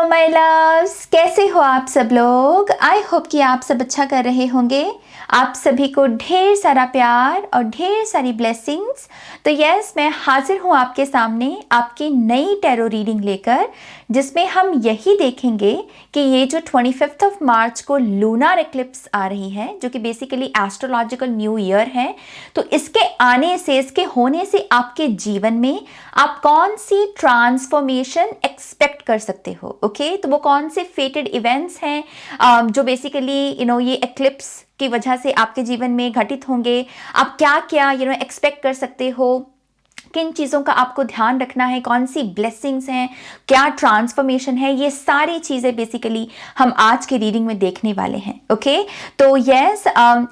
Hello my loves, कैसे हो आप सब लोग। आई होप कि आप सब अच्छा कर रहे होंगे। आप सभी को ढेर सारा प्यार और ढेर सारी ब्लेसिंग्स। तो यस, मैं हाजिर हूँ आपके सामने आपकी नई टैरो रीडिंग लेकर, जिसमें हम यही देखेंगे कि ये जो 25 मार्च को लूनर इक्लिप्स आ रही है, जो कि बेसिकली एस्ट्रोलॉजिकल न्यू ईयर है, तो इसके आने से, इसके होने से आपके जीवन में आप कौन सी ट्रांसफॉर्मेशन एक्सपेक्ट कर सकते हो। ओके, तो वो कौन से फेटेड इवेंट्स हैं जो बेसिकली ये एक्लिप्स की वजह से आपके जीवन में घटित होंगे। आप क्या क्या एक्सपेक्ट कर सकते हो, किन चीज़ों का आपको ध्यान रखना है, कौन सी ब्लेसिंग्स हैं, क्या ट्रांसफॉर्मेशन है, ये सारी चीज़ें बेसिकली हम आज के रीडिंग में देखने वाले हैं। ओके, तो यस,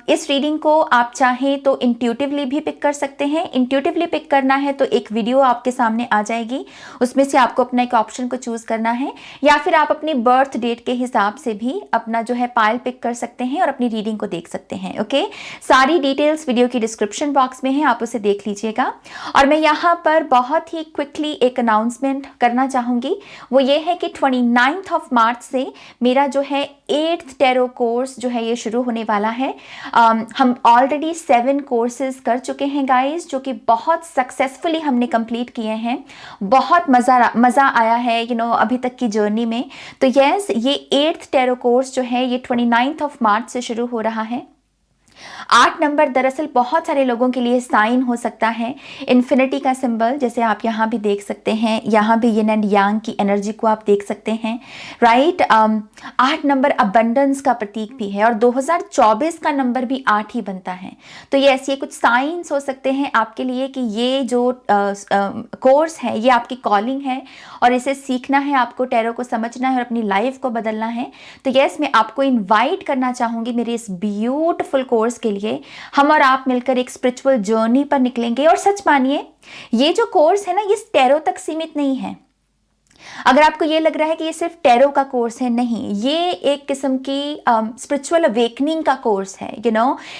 इस रीडिंग को आप चाहें तो इंट्यूटिवली भी पिक कर सकते हैं। इंट्यूटिवली पिक करना है तो एक वीडियो आपके सामने आ जाएगी, उसमें से आपको अपना एक ऑप्शन को चूज़ करना है, या फिर आप अपनी बर्थ डेट के हिसाब से भी अपना जो है पाइल पिक कर सकते हैं और अपनी रीडिंग को देख सकते हैं। ओके, सारी डिटेल्स वीडियो की डिस्क्रिप्शन बॉक्स में है, आप उसे देख लीजिएगा। और मैं यहाँ पर बहुत ही क्विकली एक अनाउंसमेंट करना चाहूँगी, वो ये है कि 29 मार्च से मेरा जो है 8th टैरो कोर्स जो है ये शुरू होने वाला है। हम ऑलरेडी 7 कोर्सेज कर चुके हैं गाइस, जो कि बहुत सक्सेसफुली हमने कंप्लीट किए हैं। बहुत मज़ा आया है अभी तक की जर्नी में। तो यस, ये 8th टैरो कोर्स जो है ये 29 मार्च से शुरू हो रहा है। 8 नंबर दरअसल बहुत सारे लोगों के लिए साइन हो सकता है, इन्फिनिटी का सिंबल, जैसे आप यहाँ भी देख सकते हैं, यहाँ भी यिन एंड यांग की एनर्जी को आप देख सकते हैं, राइट। 8 नंबर अबंडेंस का प्रतीक भी है और 2024 का नंबर भी 8 ही बनता है। तो ये कुछ साइंस हो सकते हैं आपके लिए कि ये जो कोर्स है ये आपकी कॉलिंग है और इसे सीखना है, आपको टैरो को समझना है और अपनी लाइफ को बदलना है। तो यस, मैं आपको इन्वाइट करना चाहूँगी मेरे इस ब्यूटिफुल कोर्स के लिए। हम और आप मिलकर एक स्पिरिचुअल जर्नी पर निकलेंगे। और सच मानिए, ये जो कोर्स है ना, ये टैरो तक सीमित नहीं है। अगर आपको ये लग रहा है कि ये सिर्फ टैरो का कोर्स है, नहीं, ये एक किस्म की स्पिरिचुअल अवेकनिंग का कोर्स है।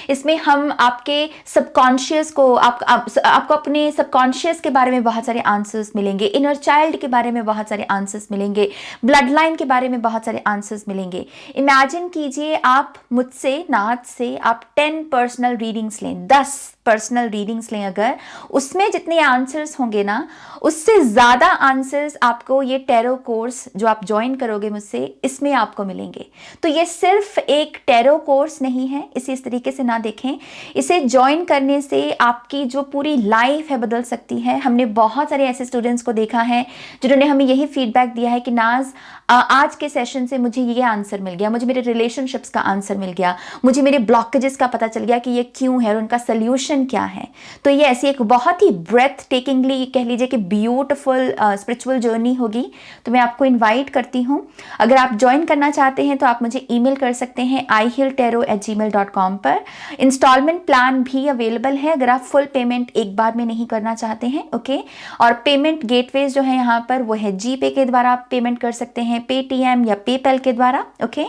इसमें हम आपके सबकॉन्शियस को आपको अपने सबकॉन्शियस के बारे में बहुत सारे आंसर्स मिलेंगे, इनर चाइल्ड के बारे में बहुत सारे आंसर्स मिलेंगे, ब्लड लाइन के बारे में बहुत सारे आंसर्स मिलेंगे। इमेजिन कीजिए, आप मुझसे, नाथ से आप 10 पर्सनल रीडिंग्स लें, 10 पर्सनल रीडिंग्स लें, अगर उसमें जितने आंसर्स होंगे ना, उससे ज़्यादा आंसर्स आपको ये टैरो कोर्स जो आप ज्वाइन करोगे मुझसे, इसमें आपको मिलेंगे। तो ये सिर्फ एक टैरो कोर्स नहीं है, इसे इस तरीके से ना देखें। इसे ज्वाइन करने से आपकी जो पूरी लाइफ है बदल सकती है। हमने बहुत सारे ऐसे स्टूडेंट्स को देखा है जिन्होंने हमें यही फीडबैक दिया है कि नाज, आज के सेशन से मुझे ये आंसर मिल गया, मुझे मेरे रिलेशनशिप्स का आंसर मिल गया, मुझे मेरे ब्लॉकेजेस का पता चल गया कि ये क्यों है और उनका सोल्यूशन क्या है। तो ये ऐसी एक बहुत ही ब्रेथ टेकिंगली कह लीजिए कि ब्यूटिफुल स्पिरिचुअल जर्नी होगी। तो मैं आपको इनवाइट करती हूँ, अगर आप ज्वाइन करना चाहते हैं तो आप मुझे ईमेल कर सकते हैं ihealtarot@gmail.com पर। इंस्टॉलमेंट प्लान भी अवेलेबल है अगर आप फुल पेमेंट एक बार में नहीं करना चाहते हैं। ओके, और पेमेंट गेटवेज जो है यहाँ पर वो है जीपे के द्वारा आप पेमेंट कर सकते हैं, पेटीएम या पेपैल के द्वारा। ओके,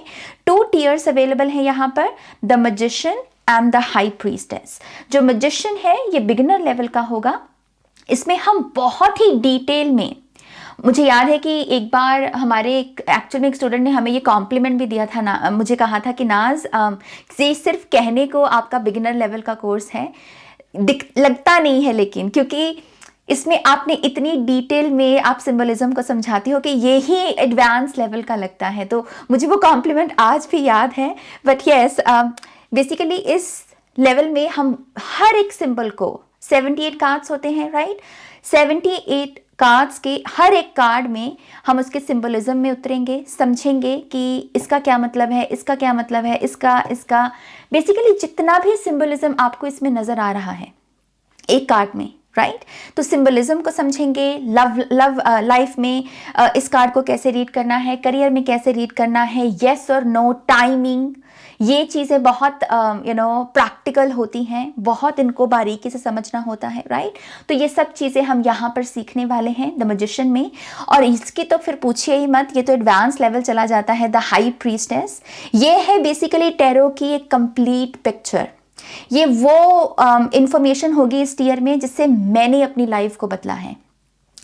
2 टियर्स अवेलेबल है यहाँ पर, the magician and the high priestess. जो मैजिशियन है ये बिगिनर लेवल का होगा, इसमें हम बहुत ही डिटेल में, मुझे याद है कि एक बार हमारे एक्चुअल में एक स्टूडेंट ने हमें ये कॉम्प्लीमेंट भी दिया था ना, मुझे कहा था कि नाज, ये सिर्फ कहने को आपका बिगिनर लेवल का कोर्स है, लगता नहीं है, लेकिन क्योंकि इसमें आपने इतनी डिटेल में आप सिंबलिज्म को समझाती हो कि ये ही एडवांस लेवल का लगता है। तो मुझे वो कॉम्प्लीमेंट आज भी याद है। बट यस, बेसिकली इस लेवल में हम हर एक सिंबल को, 78 कार्ड्स होते हैं, राइट, 78 कार्ड्स के हर एक कार्ड में हम उसके सिंबलिज्म में उतरेंगे, समझेंगे कि इसका क्या मतलब है, इसका क्या मतलब है, इसका बेसिकली जितना भी सिंबलिज्म आपको इसमें नजर आ रहा है एक कार्ड में, राइट। तो सिंबलिज्म को समझेंगे, लव लाइफ में इस कार्ड को कैसे रीड करना है, करियर में कैसे रीड करना है, येस और नो, टाइमिंग, ये चीज़ें बहुत प्रैक्टिकल होती हैं, बहुत इनको बारीकी से समझना होता है, राइट। तो ये सब चीज़ें हम यहाँ पर सीखने वाले हैं द मैजिशियन में। और इसकी तो फिर पूछिए ही मत, ये तो एडवांस लेवल चला जाता है, द हाई प्रीस्टेस। ये है बेसिकली टैरो की एक कंप्लीट पिक्चर। ये वो इंफॉर्मेशन होगी इस टीयर में जिससे मैंने अपनी लाइफ को बदला है।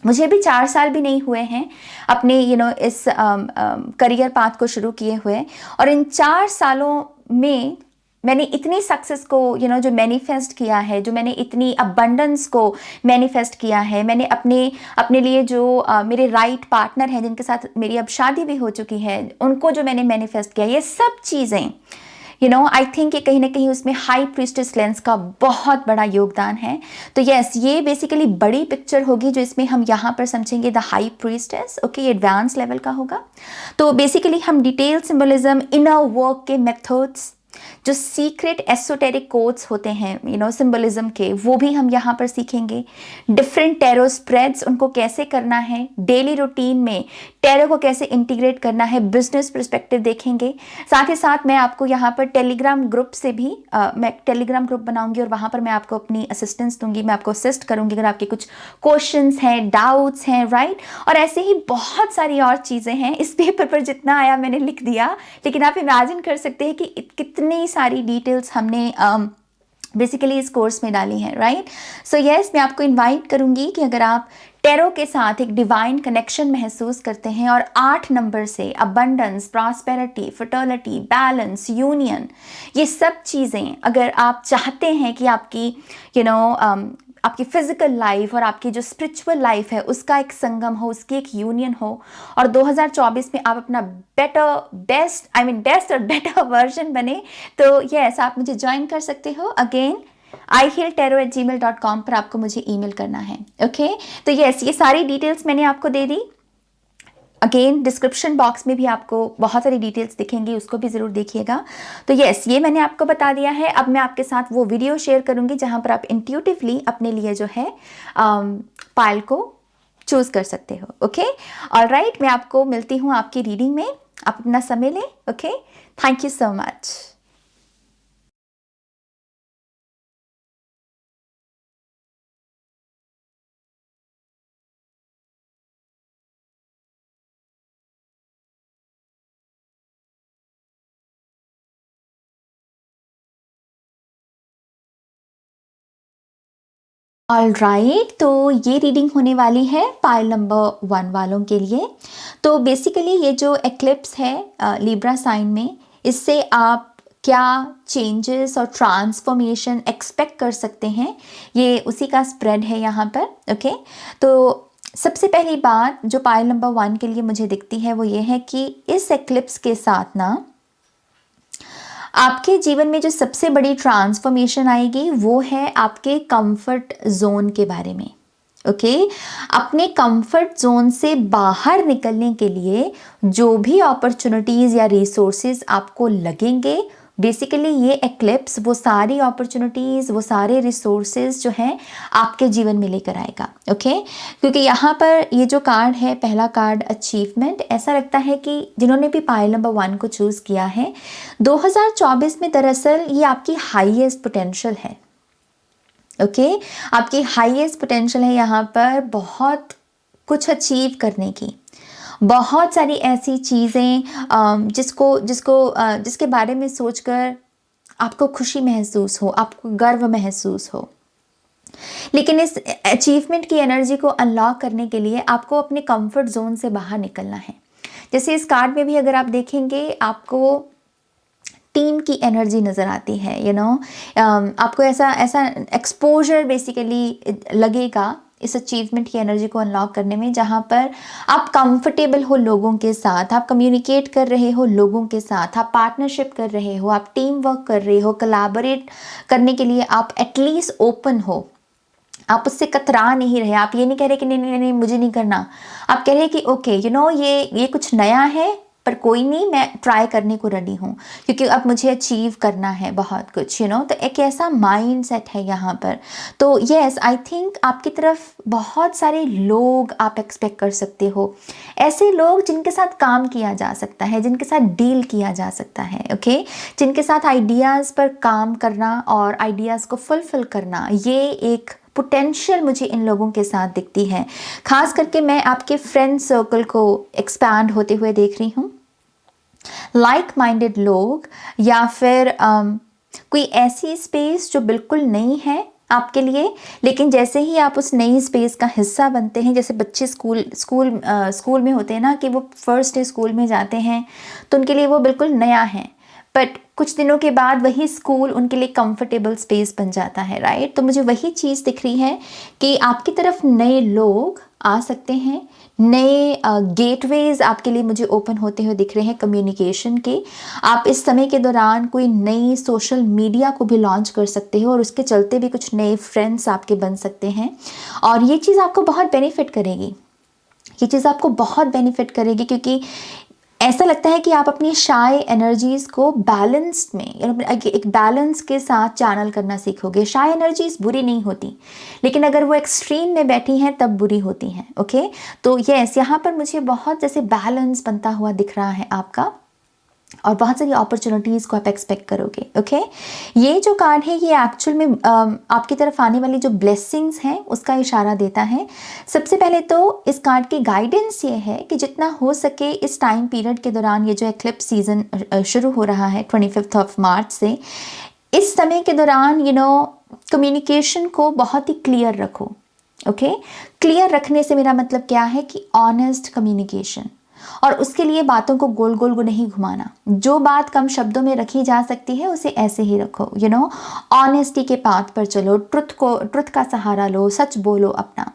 मुझे भी 4 साल भी नहीं हुए हैं अपने इस करियर पाथ को शुरू किए हुए, और इन 4 सालों में मैंने इतनी सक्सेस को जो मैनिफेस्ट किया है, जो मैंने इतनी अबंडेंस को मैनिफेस्ट किया है, मैंने अपने अपने लिए जो मेरे राइट पार्टनर हैं जिनके साथ मेरी अब शादी भी हो चुकी है, उनको जो मैंने मैनिफेस्ट किया, ये सब चीज़ें आई थिंक कि कहीं ना कहीं उसमें हाई प्रीस्टेस लेंस का बहुत बड़ा योगदान है। तो यस, ये बेसिकली बड़ी पिक्चर होगी जो इसमें हम यहाँ पर समझेंगे द हाई प्रीस्टेस। ओके, ये एडवांस लेवल का होगा। तो बेसिकली हम डिटेल सिंबलिज्म, इनर वर्क के मेथड्स, जो सीक्रेट एसोटेरिक कोड्स होते हैं सिंबलिज्म के, वो भी हम यहाँ पर सीखेंगे। डिफरेंट टैरो स्प्रेड्स, उनको कैसे करना है, डेली रूटीन में टैरो को कैसे इंटीग्रेट करना है, बिजनेस पर्सपेक्टिव देखेंगे। साथ ही साथ मैं आपको यहाँ पर टेलीग्राम ग्रुप से भी मैं टेलीग्राम ग्रुप बनाऊंगी और वहाँ पर मैं आपको अपनी असिस्टेंस दूंगी, मैं आपको असिस्ट करूंगी अगर आपके कुछ क्वेश्चंस हैं, डाउट्स हैं, राइट। और ऐसे ही बहुत सारी और चीज़ें हैं। इस पेपर पर जितना आया मैंने लिख दिया, लेकिन आप इमेजिन कर सकते हैं कि कितनी सारी डिटेल्स हमने बेसिकली इस कोर्स में डाली हैं, राइट। सो यस, मैं आपको इनवाइट करूंगी कि अगर आप टैरो के साथ एक डिवाइन कनेक्शन महसूस करते हैं और 8 नंबर से abundance, prosperity, fertility, balance, union, ये सब चीज़ें अगर आप चाहते हैं कि आपकी आपकी फिजिकल लाइफ और आपकी जो स्पिरिचुअल लाइफ है उसका एक संगम हो, उसकी एक यूनियन हो, और 2024 में आप अपना बेस्ट और बेटर वर्जन बने, तो यस, आप मुझे ज्वाइन कर सकते हो। अगेन ihealtarot@gmail.com पर आपको मुझे ईमेल करना है। ओके, तो यस, ये सारी डिटेल्स मैंने आपको दे दी। अगेन डिस्क्रिप्शन बॉक्स में भी आपको बहुत सारी डिटेल्स दिखेंगी, उसको भी ज़रूर देखिएगा। तो यस, ये मैंने आपको बता दिया है। अब मैं आपके साथ वो वीडियो शेयर करूँगी जहाँ पर आप इंट्यूटिवली अपने लिए जो है पायल को चूज़ कर सकते हो। ओके, ऑलराइट, मैं आपको मिलती हूँ आपकी रीडिंग में। आप अपना समय लें। Okay, thank you so much. Alright, तो ये रीडिंग होने वाली है पाइल नंबर 1 वालों के लिए। तो बेसिकली ये जो एक्लिप्स है लिब्रा साइन में, इससे आप क्या चेंजेस और ट्रांसफॉर्मेशन एक्सपेक्ट कर सकते हैं, ये उसी का स्प्रेड है यहाँ पर। ओके, तो सबसे पहली बात जो पाइल नंबर 1 के लिए मुझे दिखती है वो ये है कि इस एक्लिप्स के साथ ना आपके जीवन में जो सबसे बड़ी ट्रांसफॉर्मेशन आएगी वो है आपके कंफर्ट जोन के बारे में। ओके, अपने कंफर्ट जोन से बाहर निकलने के लिए जो भी अपॉर्चुनिटीज़ या रिसोर्सेज आपको लगेंगे, बेसिकली ये एक्लिप्स वो सारी अपॉर्चुनिटीज़, वो सारे रिसोर्सेज जो हैं आपके जीवन में लेकर आएगा। ओके, क्योंकि यहाँ पर ये जो कार्ड है, पहला कार्ड अचीवमेंट, ऐसा लगता है कि जिन्होंने भी पाइल नंबर 1 को चूज़ किया है, 2024 में दरअसल ये आपकी हाईएस्ट पोटेंशियल है। ओके, आपकी हाईएस्ट पोटेंशियल है यहाँ पर बहुत कुछ अचीव करने की, बहुत सारी ऐसी चीज़ें जिसके बारे में सोचकर आपको खुशी महसूस हो, आपको गर्व महसूस हो। लेकिन इस अचीवमेंट की एनर्जी को अनलॉक करने के लिए आपको अपने कंफर्ट जोन से बाहर निकलना है। जैसे इस कार्ड में भी अगर आप देखेंगे, आपको टीम की एनर्जी नज़र आती है। आपको ऐसा एक्सपोजर बेसिकली लगेगा इस अचीवमेंट की एनर्जी को अनलॉक करने में, जहाँ पर आप कंफर्टेबल हो लोगों के साथ, आप कम्युनिकेट कर रहे हो लोगों के साथ, आप पार्टनरशिप कर रहे हो, आप टीम वर्क कर रहे हो, कोलैबोरेट करने के लिए आप एटलीस्ट ओपन हो, आप उससे कतरा नहीं रहे। आप ये नहीं कह रहे कि नहीं मुझे नहीं करना, आप कह रहे कि ओके ये कुछ नया है, पर कोई नहीं, मैं ट्राई करने को रेडी हूँ, क्योंकि अब मुझे अचीव करना है बहुत कुछ। तो एक ऐसा माइंड सेट है यहाँ पर। तो यस, आई थिंक आपकी तरफ बहुत सारे लोग आप एक्सपेक्ट कर सकते हो, ऐसे लोग जिनके साथ काम किया जा सकता है, जिनके साथ डील किया जा सकता है। ओके, जिनके साथ आइडियाज़ पर काम करना और आइडियाज़ को फुलफिल करना, ये एक पोटेंशियल मुझे इन लोगों के साथ दिखती है। खास करके मैं आपके फ्रेंड सर्कल को एक्सपैंड होते हुए देख रही हूँ। लाइक माइंडेड लोग, या फिर कोई ऐसी स्पेस जो बिल्कुल नई है, आपके लिए, लेकिन जैसे ही आप उस नई स्पेस का हिस्सा बनते हैं, जैसे बच्चे स्कूल में होते हैं ना कि वो फर्स्ट डे स्कूल में जाते हैं तो उनके लिए वो बिल्कुल नया है, बट कुछ दिनों के बाद वही स्कूल उनके लिए कंफर्टेबल स्पेस बन जाता है, राइट। तो मुझे वही चीज़ दिख रही है कि आपकी तरफ नए लोग आ सकते हैं, नए गेटवेज आपके लिए मुझे ओपन होते हुए दिख रहे हैं कम्युनिकेशन के। आप इस समय के दौरान कोई नई सोशल मीडिया को भी लॉन्च कर सकते हो और उसके चलते भी कुछ नए फ्रेंड्स आपके बन सकते हैं, और ये चीज़ आपको बहुत बेनिफिट करेगी। ये चीज़ आपको बहुत बेनिफिट करेगी क्योंकि ऐसा लगता है कि आप अपनी शाय एनर्जीज़ को बैलेंस्ड में, एक बैलेंस के साथ चैनल करना सीखोगे। शाय एनर्जीज़ बुरी नहीं होती, लेकिन अगर वो एक्सट्रीम में बैठी हैं तब बुरी होती हैं, ओके। तो यस, यहाँ पर मुझे बहुत जैसे बैलेंस बनता हुआ दिख रहा है आपका, और बहुत सारी अपॉर्चुनिटीज़ को आप एक्सपेक्ट करोगे, ओके। ये जो कार्ड है ये एक्चुअल में आपकी तरफ आने वाली जो ब्लेसिंग्स हैं उसका इशारा देता है। सबसे पहले तो इस कार्ड की गाइडेंस ये है कि जितना हो सके इस टाइम पीरियड के दौरान, ये जो एक्लिप्स सीजन शुरू हो रहा है 25 मार्च से, इस समय के दौरान कम्युनिकेशन को बहुत ही क्लियर रखो, ओके। क्लियर रखने से मेरा मतलब क्या है कि ऑनेस्ट कम्युनिकेशन, और उसके लिए बातों को गोल गोल को नहीं घुमाना। जो बात कम शब्दों में रखी जा सकती है उसे ऐसे ही रखो, ऑनेस्टी के पाथ पर चलो, ट्रुथ का सहारा लो, सच बोलो अपना।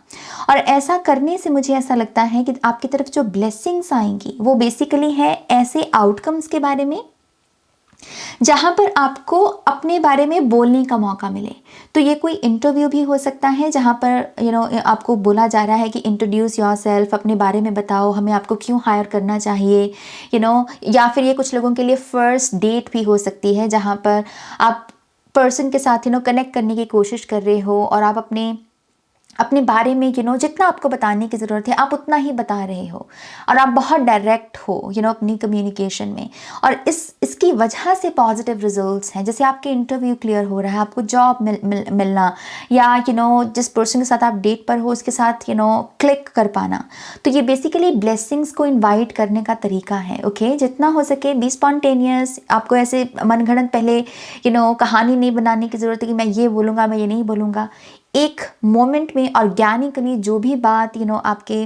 और ऐसा करने से मुझे ऐसा लगता है कि आपकी तरफ जो ब्लेसिंग्स आएंगी वो बेसिकली है ऐसे आउटकम्स के बारे में जहां पर आपको अपने बारे में बोलने का मौका मिले। तो ये कोई इंटरव्यू भी हो सकता है जहां पर आपको बोला जा रहा है कि इंट्रोड्यूस योरसेल्फ, अपने बारे में बताओ, हमें आपको क्यों हायर करना चाहिए, या फिर ये कुछ लोगों के लिए फर्स्ट डेट भी हो सकती है जहां पर आप पर्सन के साथ कनेक्ट करने की कोशिश कर रहे हो और आप अपने बारे में जितना आपको बताने की ज़रूरत है आप उतना ही बता रहे हो, और आप बहुत डायरेक्ट हो अपनी कम्युनिकेशन में, और इसकी वजह से पॉजिटिव रिजल्ट्स हैं। जैसे आपके इंटरव्यू क्लियर हो रहा है, आपको जॉब मिलना, या जिस पर्सन के साथ आप डेट पर हो उसके साथ क्लिक कर पाना। तो ये बेसिकली ब्लेसिंग्स को इन्वाइट करने का तरीका है, ओके। जितना हो सके बी स्पॉन्टेनियस, आपको ऐसे मनगढ़ंत पहले कहानी नहीं बनाने की ज़रूरत है कि मैं ये बोलूँगा, मैं ये नहीं बोलूँगा। एक मोमेंट में ऑर्गेनिकली जो भी बात आपके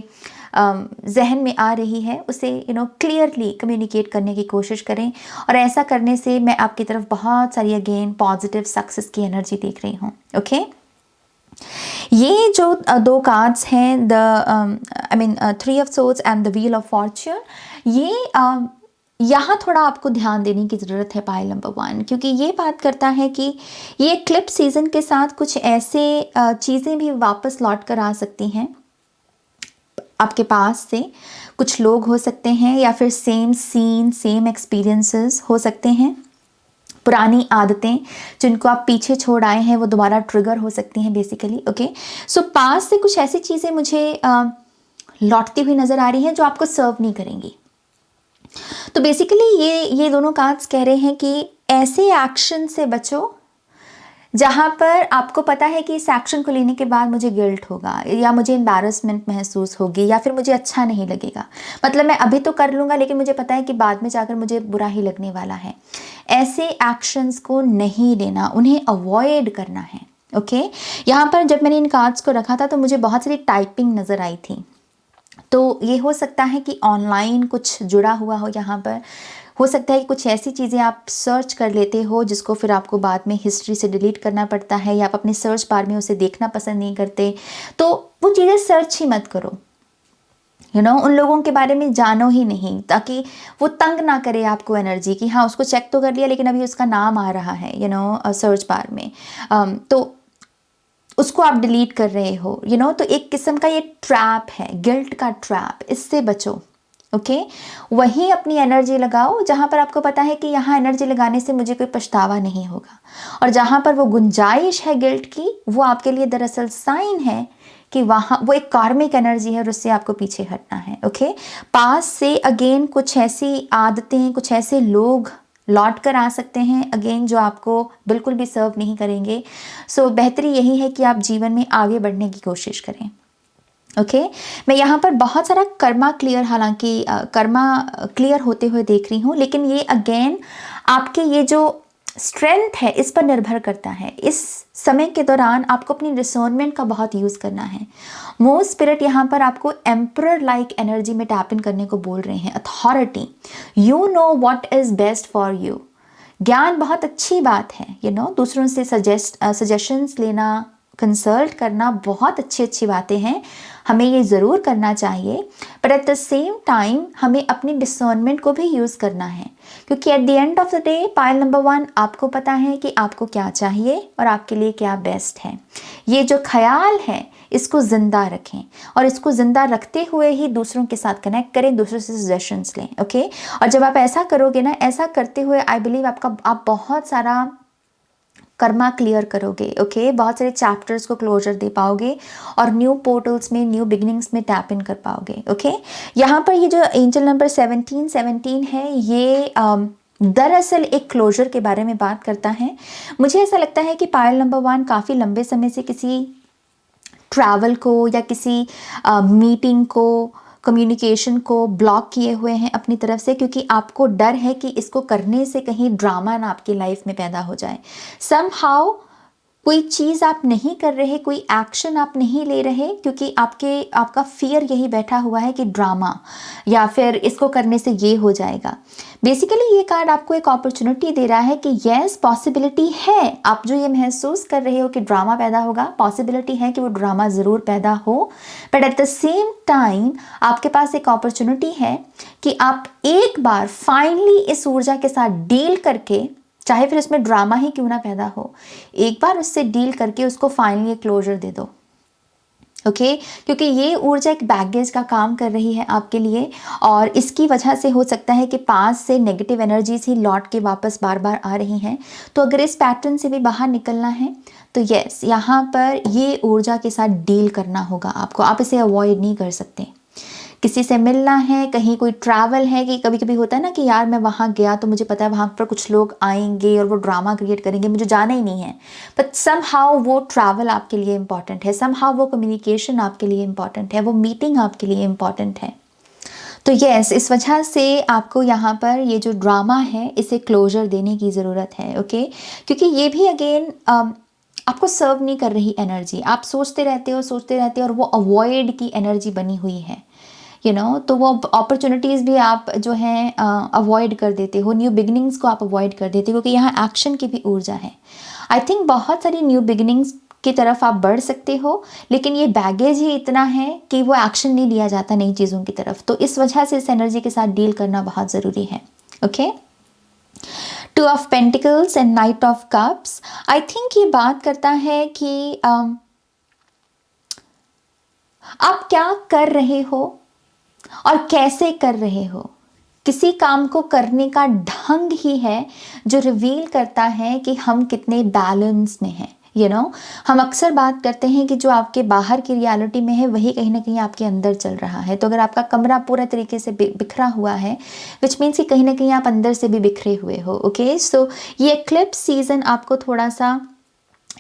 जहन में आ रही है उसे क्लियरली कम्युनिकेट करने की कोशिश करें, और ऐसा करने से मैं आपकी तरफ बहुत सारी अगेन पॉजिटिव सक्सेस की एनर्जी देख रही हूँ, ओके। ये जो दो कार्ड्स हैं, the 3 of swords and the wheel of Fortune, ये यहाँ थोड़ा आपको ध्यान देने की ज़रूरत है पाइल नंबर 1, क्योंकि ये बात करता है कि ये क्लिप सीज़न के साथ कुछ ऐसे चीज़ें भी वापस लौट कर आ सकती हैं आपके पास से। कुछ लोग हो सकते हैं, या फिर सेम सीन, सेम एक्सपीरियंसेस हो सकते हैं। पुरानी आदतें जिनको आप पीछे छोड़ आए हैं वो दोबारा ट्रिगर हो सकती हैं बेसिकली, ओके। सो पास से कुछ ऐसी चीज़ें मुझे लौटती हुई नज़र आ रही हैं जो आपको सर्व नहीं करेंगी। तो बेसिकली ये दोनों कार्ड्स कह रहे हैं कि ऐसे एक्शन से बचो जहाँ पर आपको पता है कि इस एक्शन को लेने के बाद मुझे गिल्ट होगा, या मुझे एम्बैरसमेंट महसूस होगी, या फिर मुझे अच्छा नहीं लगेगा। मतलब मैं अभी तो कर लूँगा लेकिन मुझे पता है कि बाद में जाकर मुझे बुरा ही लगने वाला है। ऐसे एक्शंस को नहीं लेना, उन्हें अवॉइड करना है, ओके। यहाँ पर जब मैंने इन कार्ड्स को रखा था तो मुझे बहुत सारी टाइपिंग नज़र आई थी। तो ये हो सकता है कि ऑनलाइन कुछ जुड़ा हुआ हो, यहाँ पर हो सकता है कि कुछ ऐसी चीज़ें आप सर्च कर लेते हो जिसको फिर आपको बाद में हिस्ट्री से डिलीट करना पड़ता है, या आप अपने सर्च बार में उसे देखना पसंद नहीं करते, तो वो चीज़ें सर्च ही मत करो। उन लोगों के बारे में जानो ही नहीं, ताकि वो तंग ना करे आपको एनर्जी की। हाँ, उसको चेक तो कर लिया लेकिन अभी उसका नाम आ रहा है सर्च बार में, तो उसको आप डिलीट कर रहे हो, तो एक किस्म का ये ट्रैप है, गिल्ट का ट्रैप, इससे बचो, ओके। वहीं अपनी एनर्जी लगाओ जहाँ पर आपको पता है कि यहाँ एनर्जी लगाने से मुझे कोई पछतावा नहीं होगा, और जहाँ पर वो गुंजाइश है गिल्ट की, वो आपके लिए दरअसल साइन है कि वहाँ वो एक कार्मिक एनर्जी है और उससे आपको पीछे हटना है, ओके। पास से अगेन कुछ ऐसी आदतें, कुछ ऐसे लोग लौट कर आ सकते हैं अगेन जो आपको बिल्कुल भी सर्व नहीं करेंगे। सो बेहतरी यही है कि आप जीवन में आगे बढ़ने की कोशिश करें, ओके। मैं यहाँ पर बहुत सारा कर्मा क्लियर, हालांकि कर्मा क्लियर होते हुए देख रही हूँ, लेकिन ये अगेन आपके ये जो स्ट्रेंथ है इस पर निर्भर करता है। इस समय के दौरान आपको अपनी डिसर्नमेंट का बहुत यूज़ करना है। मोस्ट स्पिरिट यहाँ पर आपको एम्परर लाइक एनर्जी में टैप इन करने को बोल रहे हैं। Authority, you know what is best for you. ज्ञान बहुत अच्छी बात है, दूसरों से सजेशंस लेना, कंसल्ट करना बहुत अच्छी बातें हैं, हमें ये ज़रूर करना चाहिए। But at the same time हमें अपनी डिसर्नमेंट को भी यूज़ करना है, क्योंकि at the end of the day pile number 1 आपको पता है कि आपको क्या चाहिए और आपके लिए क्या बेस्ट है। ये जो ख्याल है इसको ज़िंदा रखें और इसको ज़िंदा रखते हुए ही दूसरों के साथ कनेक्ट करें, दूसरों से सजेशंस लें। ओके, और जब आप ऐसा करोगे ना, ऐसा करते हुए आई बिलीव आप बहुत सारा कर्मा क्लियर करोगे। ओके, बहुत सारे चैप्टर्स को क्लोजर दे पाओगे और न्यू पोर्टल्स में, न्यू बिगनिंग्स में टैप इन कर पाओगे। ओके, यहाँ पर ये जो एंजल नंबर 17 है, ये दरअसल एक क्लोजर के बारे में बात करता है। मुझे ऐसा लगता है कि पायल नंबर 1 काफ़ी लंबे समय से किसी ट्रैवल को या किसी मीटिंग को, कम्युनिकेशन को ब्लॉक किए हुए हैं अपनी तरफ से, क्योंकि आपको डर है कि इसको करने से कहीं ड्रामा ना आपकी लाइफ में पैदा हो जाए। समहाउ कोई चीज़ आप नहीं कर रहे, कोई एक्शन आप नहीं ले रहे, क्योंकि आपका फियर यही बैठा हुआ है कि ड्रामा या फिर इसको करने से ये हो जाएगा। बेसिकली ये कार्ड आपको एक अपॉर्चुनिटी दे रहा है कि यस, पॉसिबिलिटी है, आप जो ये महसूस कर रहे हो कि ड्रामा पैदा होगा, पॉसिबिलिटी है कि वो ड्रामा ज़रूर पैदा हो। But at the same time आपके पास एक अपॉर्चुनिटी है कि आप एक बार फाइनली इस ऊर्जा के साथ डील करके, चाहे फिर इसमें ड्रामा ही क्यों ना पैदा हो, एक बार उससे डील करके उसको फाइनली क्लोजर दे दो। ओके, क्योंकि ये ऊर्जा एक बैगेज का काम कर रही है आपके लिए, और इसकी वजह से हो सकता है कि पास से नेगेटिव एनर्जीज ही लौट के वापस बार बार आ रही हैं। तो अगर इस पैटर्न से भी बाहर निकलना है तो यस, यहाँ पर ये ऊर्जा के साथ डील करना होगा आपको। आप इसे अवॉइड नहीं कर सकते। किसी से मिलना है, कहीं कोई ट्रैवल है, कि कभी कभी होता है ना कि यार मैं वहाँ गया तो मुझे पता है वहाँ पर कुछ लोग आएंगे और वो ड्रामा क्रिएट करेंगे, मुझे जाना ही नहीं है। बट समहाउ वो ट्रैवल आपके लिए इम्पॉर्टेंट है, समहाउ वो कम्युनिकेशन आपके लिए इम्पॉर्टेंट है, वो मीटिंग आपके लिए इम्पॉर्टेंट है। तो यस, इस वजह से आपको यहाँ पर ये जो ड्रामा है इसे क्लोजर देने की ज़रूरत है। ओके, क्योंकि ये भी अगेन आपको सर्व नहीं कर रही एनर्जी। आप सोचते रहते हो और वो अवॉइड की एनर्जी बनी हुई है, तो वो अपॉर्चुनिटीज़ भी आप जो हैं अवॉइड कर देते हो, न्यू बिगनिंग्स को आप अवॉइड कर देते हो, क्योंकि यहाँ एक्शन की भी ऊर्जा है। आई थिंक बहुत सारी न्यू बिगनिंग्स की तरफ आप बढ़ सकते हो, लेकिन ये बैगेज ही इतना है कि वो एक्शन नहीं लिया जाता नई चीज़ों की तरफ। तो इस वजह से इस एनर्जी के साथ डील करना बहुत ज़रूरी है। Okay, 2 of pentacles and night of cups, I think ये बात करता है कि आप क्या कर रहे हो और कैसे कर रहे हो। किसी काम को करने का ढंग ही है जो रिवील करता है कि हम कितने बैलेंस में हैं। हम अक्सर बात करते हैं कि जो आपके बाहर की रियलिटी में है वही कहीं ना कहीं आपके अंदर चल रहा है। तो अगर आपका कमरा पूरा तरीके से बिखरा हुआ है, विच मीन्स कि कहीं ना कहीं आप अंदर से भी बिखरे हुए हो। ओके, सो ये एक्लिप्स सीजन आपको थोड़ा सा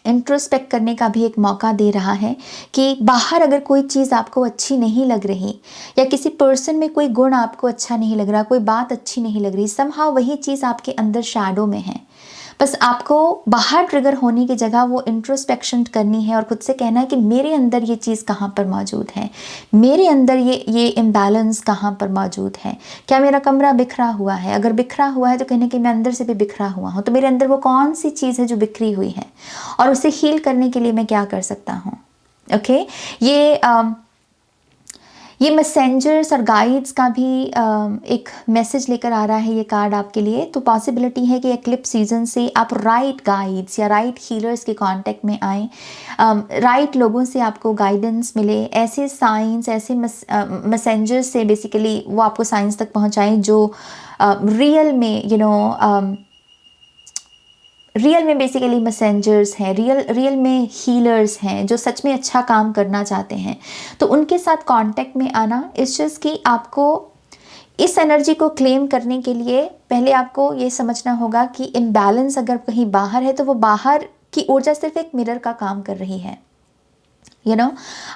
इंट्रोस्पेक्ट करने का भी एक मौका दे रहा है कि बाहर अगर कोई चीज़ आपको अच्छी नहीं लग रही, या किसी पर्सन में कोई गुण आपको अच्छा नहीं लग रहा, कोई बात अच्छी नहीं लग रही, समहाउ वही चीज़ आपके अंदर शैडो में है। बस आपको बाहर ट्रिगर होने की जगह वो इंट्रोस्पेक्शन करनी है और खुद से कहना है कि मेरे अंदर ये चीज़ कहाँ पर मौजूद है, मेरे अंदर ये इम्बैलेंस कहाँ पर मौजूद है। क्या मेरा कमरा बिखरा हुआ है? अगर बिखरा हुआ है तो कहने कि मैं अंदर से भी बिखरा हुआ हूँ, तो मेरे अंदर वो कौन सी चीज़ है जो बिखरी हुई है और उसे हील करने के लिए मैं क्या कर सकता हूँ। ओके, ये मैसेंजर्स और गाइड्स का भी एक मैसेज लेकर आ रहा है ये कार्ड आपके लिए। तो पॉसिबिलिटी है कि एक्लिप्स सीजन से आप राइट गाइड्स या राइट हीलर्स के कांटेक्ट में आएँ, राइट लोगों से आपको गाइडेंस मिले, ऐसे साइंस, ऐसे मैसेंजर्स से बेसिकली वो आपको साइंस तक पहुंचाएं जो रियल में रियल में बेसिकली मैसेंजर्स हैं, रियल में हीलर्स हैं जो सच में अच्छा काम करना चाहते हैं। तो उनके साथ कांटेक्ट में आना, इस चीज़ की आपको इस एनर्जी को क्लेम करने के लिए पहले आपको ये समझना होगा कि इम्बैलेंस अगर कहीं बाहर है तो वो बाहर की ऊर्जा सिर्फ एक मिरर का काम कर रही है।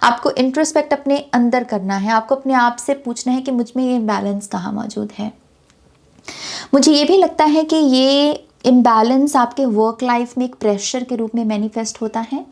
आपको इंट्रोस्पेक्ट अपने अंदर करना है, आपको अपने आप से पूछना है कि मुझ में ये इम्बैलेंस कहाँ मौजूद है। मुझे ये भी लगता है कि ये इम्बैलेंस आपके वर्क लाइफ में एक प्रेशर के रूप में मैनिफेस्ट होता है।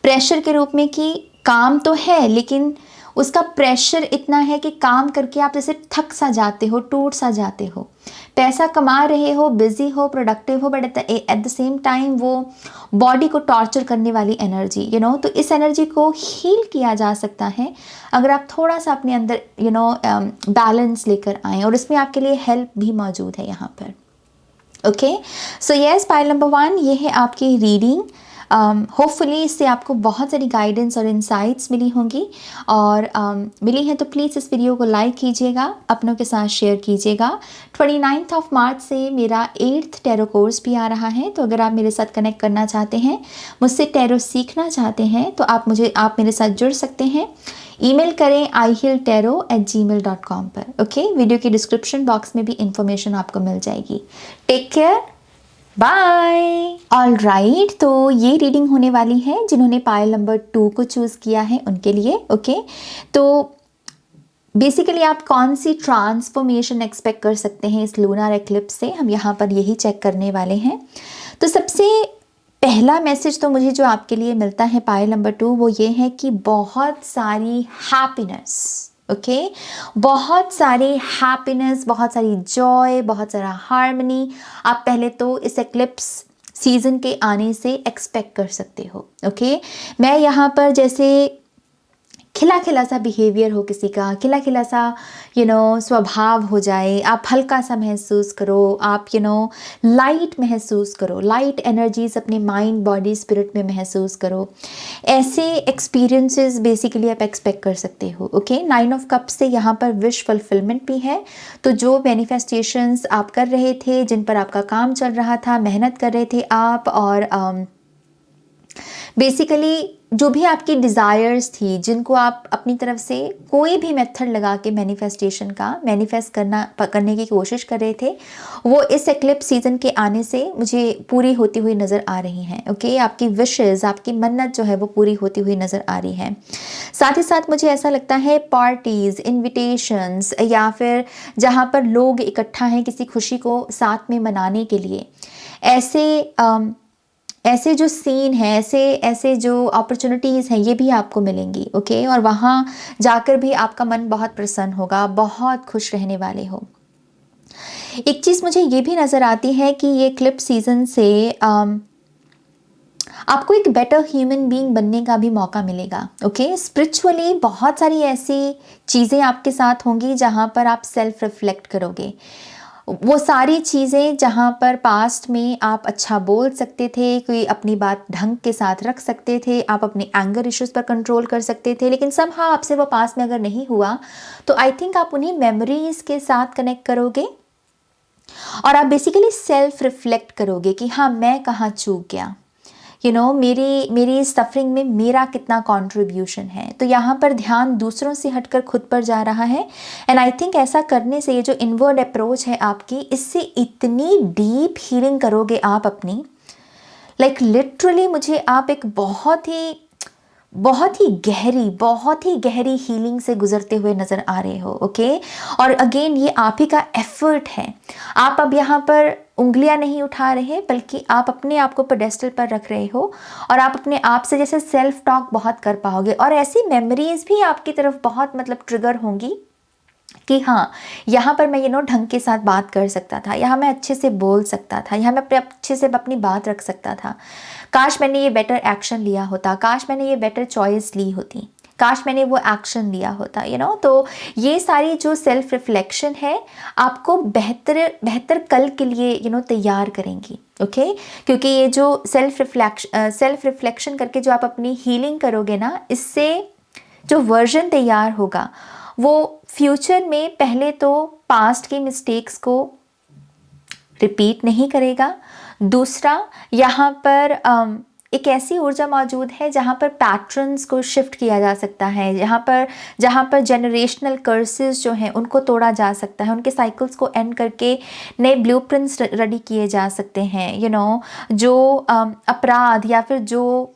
प्रेशर के रूप में कि काम तो है लेकिन उसका प्रेशर इतना है कि काम करके आप जैसे थक सा जाते हो, टूट सा जाते हो। पैसा कमा रहे हो, बिजी हो, प्रोडक्टिव हो, but at the same time वो बॉडी को टॉर्चर करने वाली एनर्जी, तो इस एनर्जी को हील किया जा सकता है अगर आप थोड़ा सा अपने अंदर बैलेंस लेकर आएँ, और इसमें आपके लिए हेल्प भी मौजूद है यहाँ पर। Okay, so yes, pile number 1 ये है आपकी रीडिंग। होपफुली इससे आपको बहुत सारी गाइडेंस और इंसाइट्स मिली होंगी, और मिली हैं तो प्लीज़ इस वीडियो को लाइक कीजिएगा, अपनों के साथ शेयर कीजिएगा। 29 मार्च से मेरा 8th टैरो कोर्स भी आ रहा है, तो अगर आप मेरे साथ कनेक्ट करना चाहते हैं, मुझसे टैरो सीखना चाहते हैं, तो आप मेरे साथ जुड़ सकते हैं। ईमेल करें ihealtarot@gmail.com पर। ओके, वीडियो की डिस्क्रिप्शन बॉक्स में भी इंफॉर्मेशन आपको मिल जाएगी। Take care, bye. All right, तो ये रीडिंग होने वाली है जिन्होंने पायल नंबर 2 को चूज़ किया है उनके लिए। ओके, तो बेसिकली आप कौन सी ट्रांसफॉर्मेशन एक्सपेक्ट कर सकते हैं इस लूनर एक्लिप्स से, हम यहाँ पर यही चेक करने वाले हैं। तो सबसे पहला मैसेज तो मुझे जो आपके लिए मिलता है पायल नंबर 2, वो ये है कि बहुत सारी हैप्पीनेस। ओके, बहुत सारी हैप्पीनेस, बहुत सारी जॉय, बहुत सारा हार्मनी आप पहले तो इस एक्लिप्स सीजन के आने से एक्सपेक्ट कर सकते हो। ओके, मैं यहाँ पर जैसे खिला खिला सा बिहेवियर हो किसी का, खिला खिला सा स्वभाव हो जाए, आप हल्का सा महसूस करो, आप लाइट महसूस करो, लाइट एनर्जीज अपने माइंड, बॉडी, स्पिरिट में महसूस करो, ऐसे एक्सपीरियंसेस बेसिकली आप एक्सपेक्ट कर सकते हो। ओके, 9 ऑफ कप्स से यहाँ पर विश फुलफिलमेंट भी है। तो जो मैनिफेस्टेशंस आप कर रहे थे, जिन पर आपका काम चल रहा था, मेहनत कर रहे थे आप, और बेसिकली जो भी आपकी डिज़ायर्स थी, जिनको आप अपनी तरफ से कोई भी मेथड लगा के मैनिफेस्टेशन का मैनिफेस्ट करने की कोशिश कर रहे थे, वो इस एक्लिप्स सीजन के आने से मुझे पूरी होती हुई नज़र आ रही हैं। ओके, आपकी विशेस, आपकी मन्नत जो है वो पूरी होती हुई नज़र आ रही है। साथ ही साथ मुझे ऐसा लगता है पार्टीज़, इन्विटेशंस, या फिर जहाँ पर लोग इकट्ठा हैं किसी खुशी को साथ में मनाने के लिए, ऐसे जो सीन है, ऐसे जो अपॉर्चुनिटीज़ हैं, ये भी आपको मिलेंगी। ओके, और वहाँ जाकर भी आपका मन बहुत प्रसन्न होगा, बहुत खुश रहने वाले हो। एक चीज़ मुझे ये भी नज़र आती है कि ये क्लिप सीज़न से आपको एक बेटर ह्यूमन बीइंग बनने का भी मौका मिलेगा। ओके, स्पिरिचुअली बहुत सारी ऐसी चीज़ें आपके साथ होंगी जहाँ पर आप सेल्फ रिफ्लेक्ट करोगे। वो सारी चीज़ें जहाँ पर पास्ट में आप अच्छा बोल सकते थे, कोई अपनी बात ढंग के साथ रख सकते थे, आप अपने एंगर इश्यूज़ पर कंट्रोल कर सकते थे, लेकिन समहाउ आपसे वो पास्ट में अगर नहीं हुआ, तो आई थिंक आप उन्हीं मेमोरीज़ के साथ कनेक्ट करोगे, और आप बेसिकली सेल्फ रिफ्लेक्ट करोगे कि हाँ, मैं कहाँ चूक गया, मेरी सफरिंग में मेरा कितना कंट्रीब्यूशन है। तो यहाँ पर ध्यान दूसरों से हटकर खुद पर जा रहा है, एंड आई थिंक ऐसा करने से ये जो इनवर्ड अप्रोच है आपकी, इससे इतनी डीप हीलिंग करोगे आप अपनी, लिटरली मुझे आप एक बहुत ही गहरी हीलिंग से गुजरते हुए नज़र आ रहे हो। ओके, और अगेन ये आप ही का एफर्ट है। आप अब यहाँ पर उंगलियां नहीं उठा रहे, बल्कि आप अपने आप को पेडेस्टल पर रख रहे हो, और आप अपने आप से जैसे सेल्फ टॉक बहुत कर पाओगे, और ऐसी मेमोरीज भी आपकी तरफ बहुत ट्रिगर होंगी कि हाँ, यहाँ पर मैं ढंग के साथ बात कर सकता था, यहाँ मैं अच्छे से बोल सकता था, यहाँ मैं अच्छे से अपनी बात रख सकता था, काश मैंने ये बेटर एक्शन लिया होता, काश मैंने ये बेटर चॉइस ली होती, काश मैंने वो एक्शन लिया होता। तो ये सारी जो सेल्फ रिफ्लेक्शन है आपको बेहतर कल के लिए तैयार करेंगी। ओके, क्योंकि ये जो सेल्फ रिफ्लेक्शन करके जो आप अपनी हीलिंग करोगे ना, इससे जो वर्जन तैयार होगा वो फ्यूचर में पहले तो पास्ट के मिस्टेक्स को रिपीट नहीं करेगा। दूसरा, यहाँ पर एक ऐसी ऊर्जा मौजूद है जहाँ पर पैटर्न्स को शिफ्ट किया जा सकता है, जहाँ पर जनरेशनल कर्सेस जो हैं उनको तोड़ा जा सकता है, उनके साइकिल्स को एंड करके नए ब्लूप्रिंट्स रेडी किए जा सकते हैं। जो अपराध या फिर जो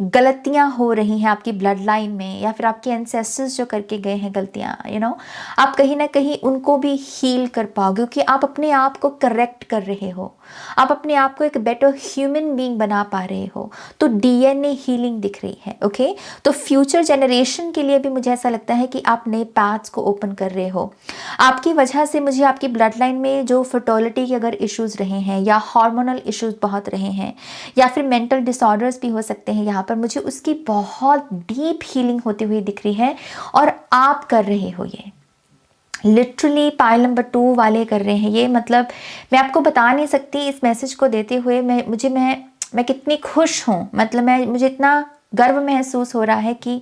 गलतियां हो रही हैं आपकी ब्लड लाइन में, या फिर आपके एंसेस्टर्स जो करके गए हैं गलतियां, आप कहीं ना कहीं उनको भी हील कर पाओगे, क्योंकि आप अपने आप को करेक्ट कर रहे हो, आप अपने आप को एक बेटर ह्यूमन बीइंग बना पा रहे हो। तो डीएनए हीलिंग दिख रही है। ओके, तो फ्यूचर जनरेशन के लिए भी मुझे ऐसा लगता है कि आप नए पाथ्स को ओपन कर रहे हो। आपकी वजह से मुझे आपकी ब्लड लाइन में जो फर्टिलिटी के अगर इश्यूज रहे हैं, या हार्मोनल इश्यूज बहुत रहे हैं, या फिर मेंटल डिसऑर्डर्स भी हो सकते हैं, यहाँ पर मुझे उसकी बहुत डीप हीलिंग होती हुई दिख रही है, और आप कर रहे हो ये। लिटरली पाइल नंबर 2 वाले कर रहे हैं ये। मतलब मैं आपको बता नहीं सकती इस मैसेज को देते हुए मैं कितनी खुश हूँ। मतलब मुझे इतना गर्व महसूस हो रहा है कि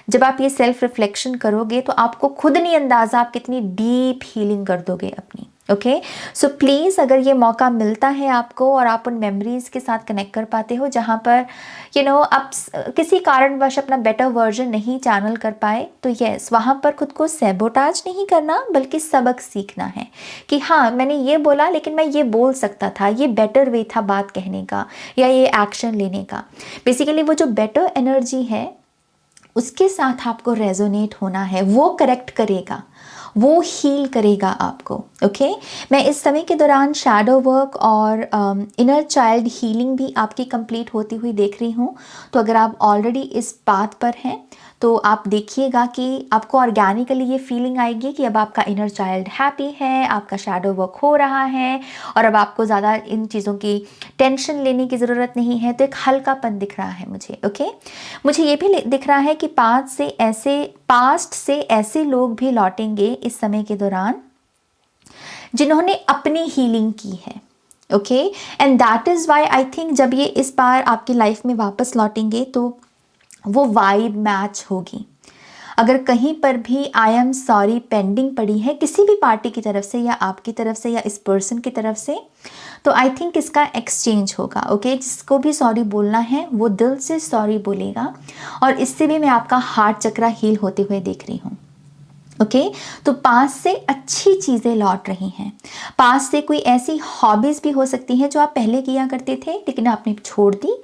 जब आप ये सेल्फ रिफ्लेक्शन करोगे तो आपको खुद नहीं अंदाज़ा आप कितनी डीप हीलिंग कर दोगे अपनी। ओके, सो प्लीज़ अगर ये मौका मिलता है आपको और आप उन मेमोरीज़ के साथ कनेक्ट कर पाते हो जहाँ पर आप किसी कारणवश अपना बेटर वर्जन नहीं चैनल कर पाए, तो यस, वहाँ पर खुद को सैबोटाज नहीं करना बल्कि सबक सीखना है कि हाँ, मैंने ये बोला लेकिन मैं ये बोल सकता था, ये बेटर वे था बात कहने का या ये एक्शन लेने का। बेसिकली वो जो बेटर एनर्जी है उसके साथ आपको रेजोनेट होना है, वो करेक्ट करेगा, वो हील करेगा आपको। ओके, मैं इस समय के दौरान शैडो वर्क और इनर चाइल्ड हीलिंग भी आपकी कंप्लीट होती हुई देख रही हूँ। तो अगर आप ऑलरेडी इस पाथ पर हैं तो आप देखिएगा कि आपको ऑर्गेनिकली ये फीलिंग आएगी कि अब आपका इनर चाइल्ड हैप्पी है, आपका शैडो वर्क हो रहा है, और अब आपको ज़्यादा इन चीज़ों की टेंशन लेने की ज़रूरत नहीं है। तो एक हल्कापन दिख रहा है मुझे। ओके, मुझे ये भी दिख रहा है कि पास्ट से ऐसे लोग भी लौटेंगे इस समय के दौरान जिन्होंने अपनी हीलिंग की है। Okay, and that is why I think जब ये इस बार आपकी लाइफ में वापस लौटेंगे तो वो वाइब मैच होगी। अगर कहीं पर भी आई एम सॉरी पेंडिंग पड़ी है किसी भी पार्टी की तरफ से या आपकी तरफ से या इस पर्सन की तरफ से, तो आई थिंक इसका एक्सचेंज होगा। ओके, जिसको भी सॉरी बोलना है वो दिल से सॉरी बोलेगा, और इससे भी मैं आपका हार्ट चक्रा हील होते हुए देख रही हूँ। ओके, तो पास से अच्छी चीज़ें लौट रही हैं। पास से कोई ऐसी हॉबीज़ भी हो सकती हैं जो आप पहले किया करते थे लेकिन आपने छोड़ दी,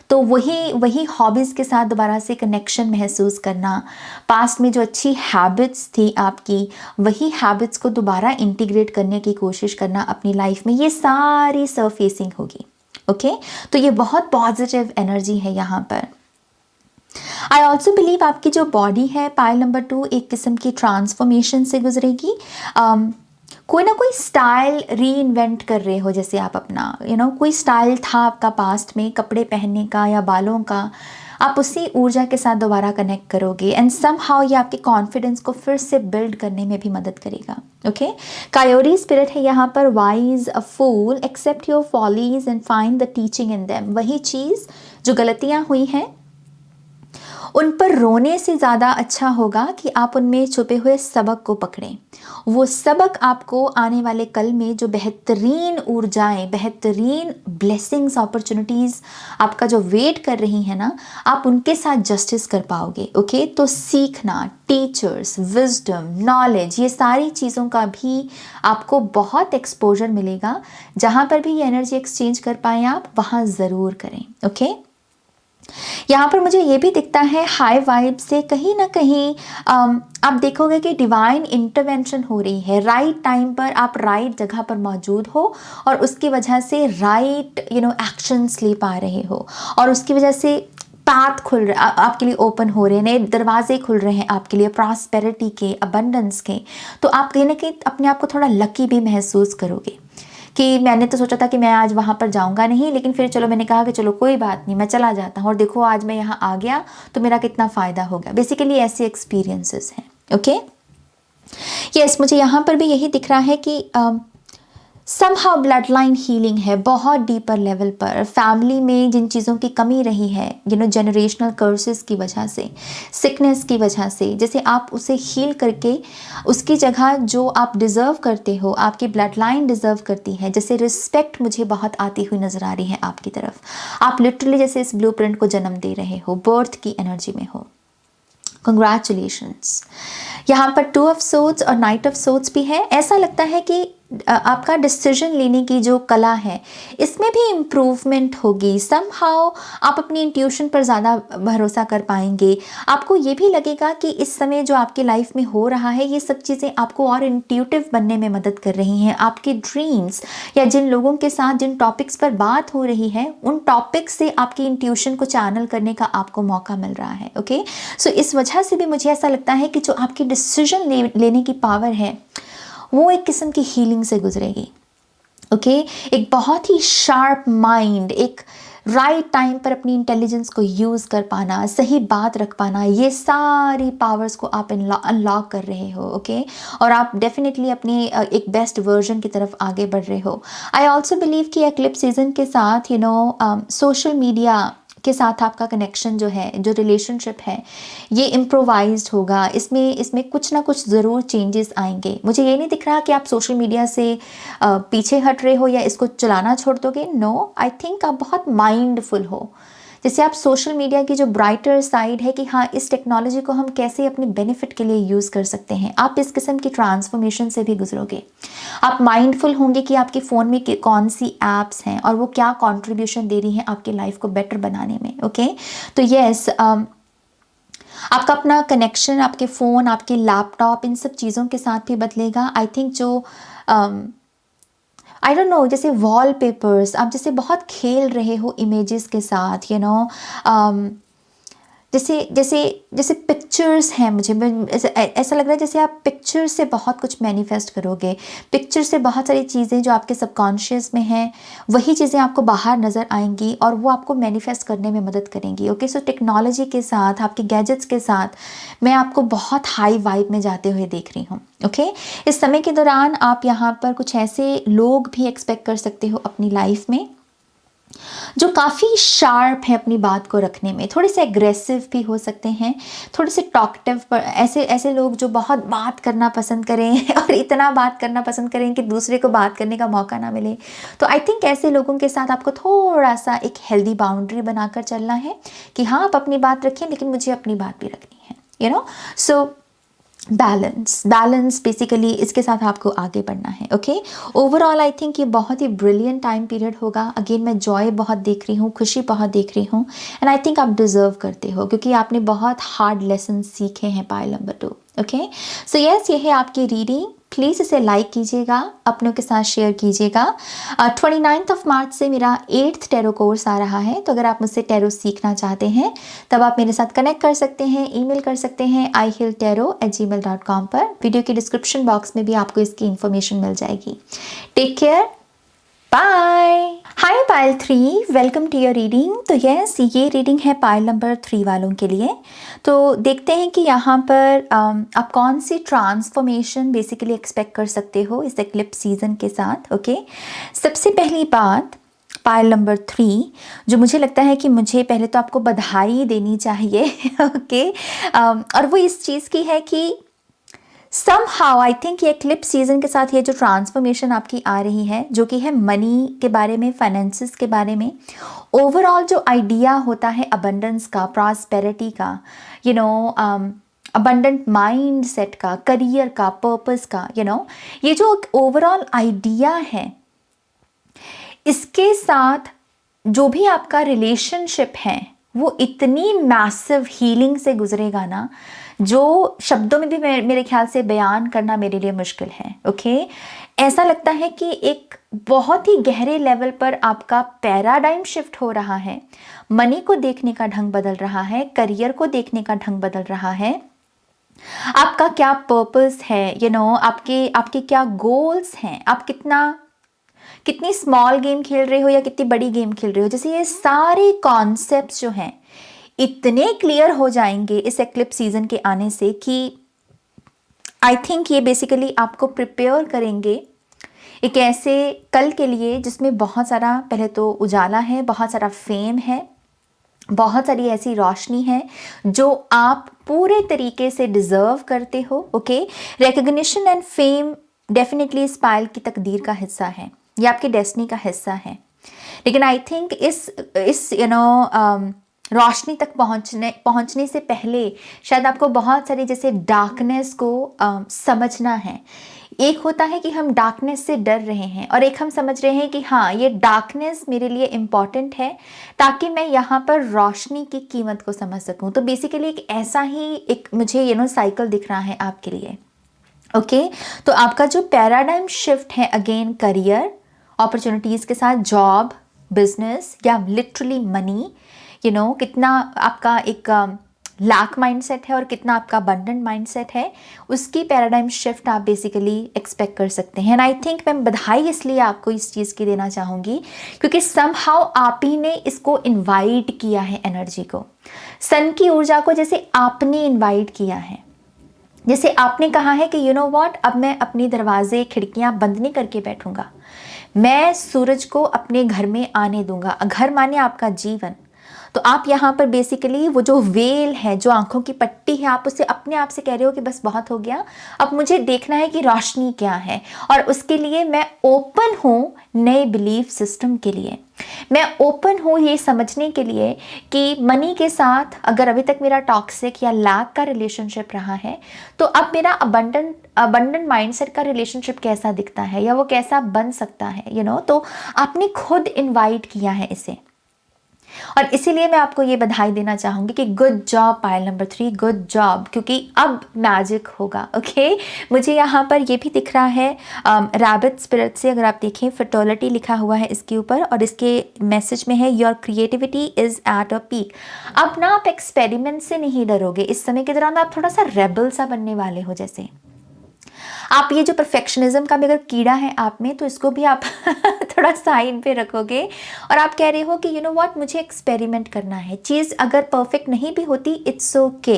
तो वही हॉबीज़ के साथ दोबारा से कनेक्शन महसूस करना, पास्ट में जो अच्छी हैबिट्स थी आपकी, वही हैबिट्स को दोबारा इंटीग्रेट करने की कोशिश करना अपनी लाइफ में, ये सारी सरफेसिंग होगी। ओके, तो ये बहुत पॉजिटिव एनर्जी है यहाँ पर। आई ऑल्सो बिलीव आपकी जो बॉडी है पाइल नंबर 2 एक किस्म की ट्रांसफॉर्मेशन से गुजरेगी। कोई ना कोई स्टाइल री इन्वेंट कर रहे हो, जैसे आप अपना कोई स्टाइल था आपका पास्ट में कपड़े पहनने का या बालों का, आप उसी ऊर्जा के साथ दोबारा कनेक्ट करोगे, एंड समहाउ ये आपके कॉन्फिडेंस को फिर से बिल्ड करने में भी मदद करेगा। ओके, कायोरी स्पिरिट है यहाँ पर, wise a fool accept your follies and find the teaching in them. वही चीज़ जो गलतियाँ हुई हैं उन पर रोने से ज़्यादा अच्छा होगा कि आप उनमें छुपे हुए सबक को पकड़ें। वो सबक आपको आने वाले कल में जो बेहतरीन ऊर्जाएं, बेहतरीन ब्लेसिंग्स, अपॉर्चुनिटीज़ आपका जो वेट कर रही हैं ना, आप उनके साथ जस्टिस कर पाओगे। ओके, तो सीखना, टीचर्स, विजडम, नॉलेज, ये सारी चीज़ों का भी आपको बहुत एक्सपोजर मिलेगा। जहाँ पर भी ये एनर्जी एक्सचेंज कर पाएँ आप, वहाँ ज़रूर करें। ओके, यहाँ पर मुझे ये भी दिखता है हाई वाइब से कहीं ना कहीं आप देखोगे कि डिवाइन इंटरवेंशन हो रही है। राइट टाइम पर आप राइट जगह पर मौजूद हो और उसकी वजह से राइट एक्शंस ले पा रहे हो, और उसकी वजह से पाथ खुल रहे आपके लिए, ओपन हो रहे हैं, नए दरवाजे खुल रहे हैं आपके लिए प्रॉस्पेरिटी के, अबंडेंस के। तो आप कहीं ना कहीं अपने आप को थोड़ा लकी भी महसूस करोगे कि मैंने तो सोचा था कि मैं आज वहाँ पर जाऊँगा नहीं, लेकिन फिर चलो मैंने कहा कि चलो कोई बात नहीं, मैं चला जाता हूँ, और देखो आज मैं यहाँ आ गया तो मेरा कितना फ़ायदा हो गया। बेसिकली ऐसे एक्सपीरियंसेस हैं। ओके, यस, मुझे यहाँ पर भी यही दिख रहा है कि समहाउ ब्लड लाइन हीलिंग है बहुत डीपर लेवल पर। फैमिली में जिन चीज़ों की कमी रही है, जनरेशनल कर्सेस की वजह से, सिकनेस की वजह से, जैसे आप उसे हील करके उसकी जगह जो आप डिज़र्व करते हो, आपकी ब्लड लाइन डिज़र्व करती है, जैसे रिस्पेक्ट मुझे बहुत आती हुई नज़र आ रही है आपकी तरफ। आप लिटरली जैसे इस ब्लूप्रिंट को जन्म दे रहे हो, बर्थ की एनर्जी में हो। कंग्रेचुलेशंस। यहाँ पर 2 ऑफ सोर्ड्स और नाइट ऑफ सोर्ड्स भी है। ऐसा लगता है कि आपका डिसीजन लेने की जो कला है इसमें भी इम्प्रूवमेंट होगी। समहाउ आप अपनी इंट्यूशन पर ज़्यादा भरोसा कर पाएंगे। आपको ये भी लगेगा कि इस समय जो आपकी लाइफ में हो रहा है ये सब चीज़ें आपको और इंट्यूटिव बनने में मदद कर रही हैं। आपके ड्रीम्स या जिन लोगों के साथ जिन टॉपिक्स पर बात हो रही है उन टॉपिक्स से आपकी इंट्यूशन को चैनल करने का आपको मौका मिल रहा है। ओके, सो इस वजह से भी मुझे ऐसा लगता है कि जो आपकी डिसीजन लेने की पावर है वो एक किस्म की हीलिंग से गुजरेगी। ओके, एक बहुत ही शार्प माइंड, एक राइट टाइम पर अपनी इंटेलिजेंस को यूज़ कर पाना, सही बात रख पाना, ये सारी पावर्स को आप अनलॉक कर रहे हो। ओके, और आप डेफिनेटली अपनी एक बेस्ट वर्जन की तरफ आगे बढ़ रहे हो। आई ऑल्सो बिलीव कि एक्लिप्स सीजन के साथ सोशल मीडिया के साथ आपका कनेक्शन जो है, जो रिलेशनशिप है, ये इम्प्रोवाइज्ड होगा। इसमें कुछ ना कुछ ज़रूर चेंजेस आएंगे। मुझे ये नहीं दिख रहा कि आप सोशल मीडिया से पीछे हट रहे हो या इसको चलाना छोड़ दोगे। नो, आई थिंक आप बहुत माइंडफुल हो। जैसे आप सोशल मीडिया की जो ब्राइटर साइड है कि हाँ, इस टेक्नोलॉजी को हम कैसे अपने बेनिफिट के लिए यूज़ कर सकते हैं, आप इस किस्म की ट्रांसफॉर्मेशन से भी गुजरोगे। आप माइंडफुल होंगे कि आपके फ़ोन में कौन सी ऐप्स हैं और वो क्या कंट्रीब्यूशन दे रही हैं आपकी लाइफ को बेटर बनाने में। ओके, तो यस, आपका अपना कनेक्शन आपके फ़ोन, आपके लैपटॉप, इन सब चीज़ों के साथ भी बदलेगा। आई थिंक जो आई डोंट नो, जैसे वॉलपेपर्स आप जैसे बहुत खेल रहे हो इमेजेस के साथ, जैसे जैसे जैसे पिक्चर्स हैं, ऐसा लग रहा है जैसे आप पिक्चर से बहुत कुछ मैनिफेस्ट करोगे। पिक्चर से बहुत सारी चीज़ें जो आपके सबकॉन्शियस में हैं वही चीज़ें आपको बाहर नज़र आएंगी और वो आपको मैनिफेस्ट करने में मदद करेंगी। ओके, सो टेक्नोलॉजी के साथ, आपके गैजेट्स के साथ मैं आपको बहुत हाई वाइब में जाते हुए देख रही हूँ। ओके, इस समय के दौरान आप यहाँ पर कुछ ऐसे लोग भी एक्सपेक्ट कर सकते हो अपनी लाइफ में जो काफ़ी शार्प है अपनी बात को रखने में, थोड़े से एग्रेसिव भी हो सकते हैं, थोड़े से टॉकटिव, पर ऐसे लोग जो बहुत बात करना पसंद करें और इतना बात करना पसंद करें कि दूसरे को बात करने का मौका ना मिले। तो आई थिंक ऐसे लोगों के साथ आपको थोड़ा सा एक हेल्दी बाउंड्री बनाकर चलना है कि हाँ, आप अपनी बात रखें लेकिन मुझे अपनी बात भी रखनी है। सो बैलेंस बेसिकली इसके साथ आपको आगे बढ़ना है। ओके, ओवरऑल आई थिंक ये बहुत ही ब्रिलियंट टाइम पीरियड होगा। अगेन मैं जॉय बहुत देख रही हूँ, खुशी बहुत देख रही हूँ, एंड आई थिंक आप डिज़र्व करते हो क्योंकि आपने बहुत हार्ड लेसन सीखे हैं pile number 2। Okay, so yes, ये है आपकी रीडिंग। प्लीज़ इसे लाइक कीजिएगा, अपनों के साथ शेयर कीजिएगा। 29 मार्च से मेरा 8th टैरो कोर्स आ रहा है, तो अगर आप मुझसे टैरो सीखना चाहते हैं तब आप मेरे साथ कनेक्ट कर सकते हैं, ईमेल कर सकते हैं ihealtarot@gmail.com पर। वीडियो के डिस्क्रिप्शन बॉक्स में भी आपको इसकी इन्फॉर्मेशन मिल जाएगी। Take care, bye. Hi pile 3, welcome to your reading. तो यस, ये रीडिंग है पाइल नंबर 3 वालों के लिए। तो देखते हैं कि यहाँ पर आप कौन सी ट्रांसफॉर्मेशन बेसिकली एक्सपेक्ट कर सकते हो इस एक्लिप्स सीजन के साथ। ओके, सबसे पहली बात, पाइल नंबर 3, जो मुझे लगता है कि मुझे पहले तो आपको बधाई देनी चाहिए। ओके, और वो इस चीज़ की है कि समहाउ आई थिंक ये एक्लिप्स सीजन के साथ ये जो ट्रांसफॉर्मेशन आपकी आ रही है, जो कि है मनी के बारे में, फाइनेंसिस के बारे में, ओवरऑल जो आइडिया होता है अबंडेंस का, प्रॉस्पेरिटी का, अबंडेंट माइंड सेट का, करियर का, पर्पस का, ये जो ओवरऑल आइडिया है, इसके साथ जो भी आपका रिलेशनशिप है वो इतनी मैसिव हीलिंग से गुजरेगा ना, जो शब्दों में भी मेरे ख्याल से बयान करना मेरे लिए मुश्किल है। ओके, ऐसा लगता है कि एक बहुत ही गहरे लेवल पर आपका पैराडाइम शिफ्ट हो रहा है। मनी को देखने का ढंग बदल रहा है, करियर को देखने का ढंग बदल रहा है, आपका क्या पर्पस है, आपके क्या गोल्स हैं, आप कितनी स्मॉल गेम खेल रहे हो या कितनी बड़ी गेम खेल रहे हो, जैसे ये सारे कॉन्सेप्ट्स जो हैं इतने क्लियर हो जाएंगे इस एक्लिप्स सीजन के आने से कि आई थिंक ये बेसिकली आपको प्रिपेयर करेंगे एक ऐसे कल के लिए जिसमें बहुत सारा, पहले तो उजाला है, बहुत सारा फेम है, बहुत सारी ऐसी रोशनी है जो आप पूरे तरीके से डिजर्व करते हो। Okay, recognition and fame definitely इस पाइल की तकदीर का हिस्सा है, ये आपकी डेस्टिनी का हिस्सा है। लेकिन आई थिंक इस रोशनी तक पहुंचने से पहले शायद आपको बहुत सारी जैसे डार्कनेस को समझना है। एक होता है कि हम डार्कनेस से डर रहे हैं और एक हम समझ रहे हैं कि हाँ ये डार्कनेस मेरे लिए इम्पॉर्टेंट है ताकि मैं यहाँ पर रोशनी की कीमत को समझ सकूँ। तो बेसिकली एक ऐसा ही एक मुझे साइकिल दिख रहा है आपके लिए। ओके तो आपका जो पैराडाइम शिफ्ट है अगेन करियर अपॉर्चुनिटीज़ के साथ, जॉब, बिजनेस या लिटरली मनी, कितना आपका एक लैक माइंडसेट है और कितना आपका अबंडेंट माइंडसेट है, उसकी पैराडाइम शिफ्ट आप बेसिकली एक्सपेक्ट कर सकते हैं। एंड आई थिंक मैं बधाई इसलिए आपको इस चीज़ की देना चाहूँगी क्योंकि समहाउ आप ही ने इसको इनवाइट किया है, एनर्जी को, सन की ऊर्जा को जैसे आपने इनवाइट किया है। जैसे आपने कहा है कि यू नो व्हाट, अब मैं अपनी दरवाजे खिड़कियां बंद नहीं करके बैठूंगा, मैं सूरज को अपने घर में आने दूंगा। घर माने आपका जीवन। तो आप यहाँ पर बेसिकली वो जो वेल है, जो आंखों की पट्टी है, आप उसे अपने आप से कह रहे हो कि बस बहुत हो गया, अब मुझे देखना है कि रोशनी क्या है, और उसके लिए मैं ओपन हूँ नए बिलीफ सिस्टम के लिए। मैं ओपन हूँ ये समझने के लिए कि मनी के साथ अगर अभी तक मेरा टॉक्सिक या लैक का रिलेशनशिप रहा है, तो अब मेरा अबंडेंट माइंडसेट का रिलेशनशिप कैसा दिखता है या वो कैसा बन सकता है, तो आपने खुद इनवाइट किया है इसे। और इसीलिए मैं आपको ये बधाई देना चाहूँगी कि good job pile number 3, good job, क्योंकि अब मैजिक होगा। ओके मुझे यहाँ पर ये भी दिख रहा है रैबिट स्पिरिट से, अगर आप देखें फर्टिलिटी लिखा हुआ है इसके ऊपर और इसके मैसेज में है your creativity is at a peak. अब ना आप एक्सपेरिमेंट से नहीं डरोगे, इस समय के दौरान आप थोड़ा सा रेबल सा बनने वाले हो। जैसे आप ये जो परफेक्शनिज्म का भी अगर कीड़ा है आप में, तो इसको भी आप थोड़ा साइड पे रखोगे और आप कह रहे हो कि यू नो व्हाट, मुझे एक्सपेरिमेंट करना है। चीज़ अगर परफेक्ट नहीं भी होती, इट्स ओके।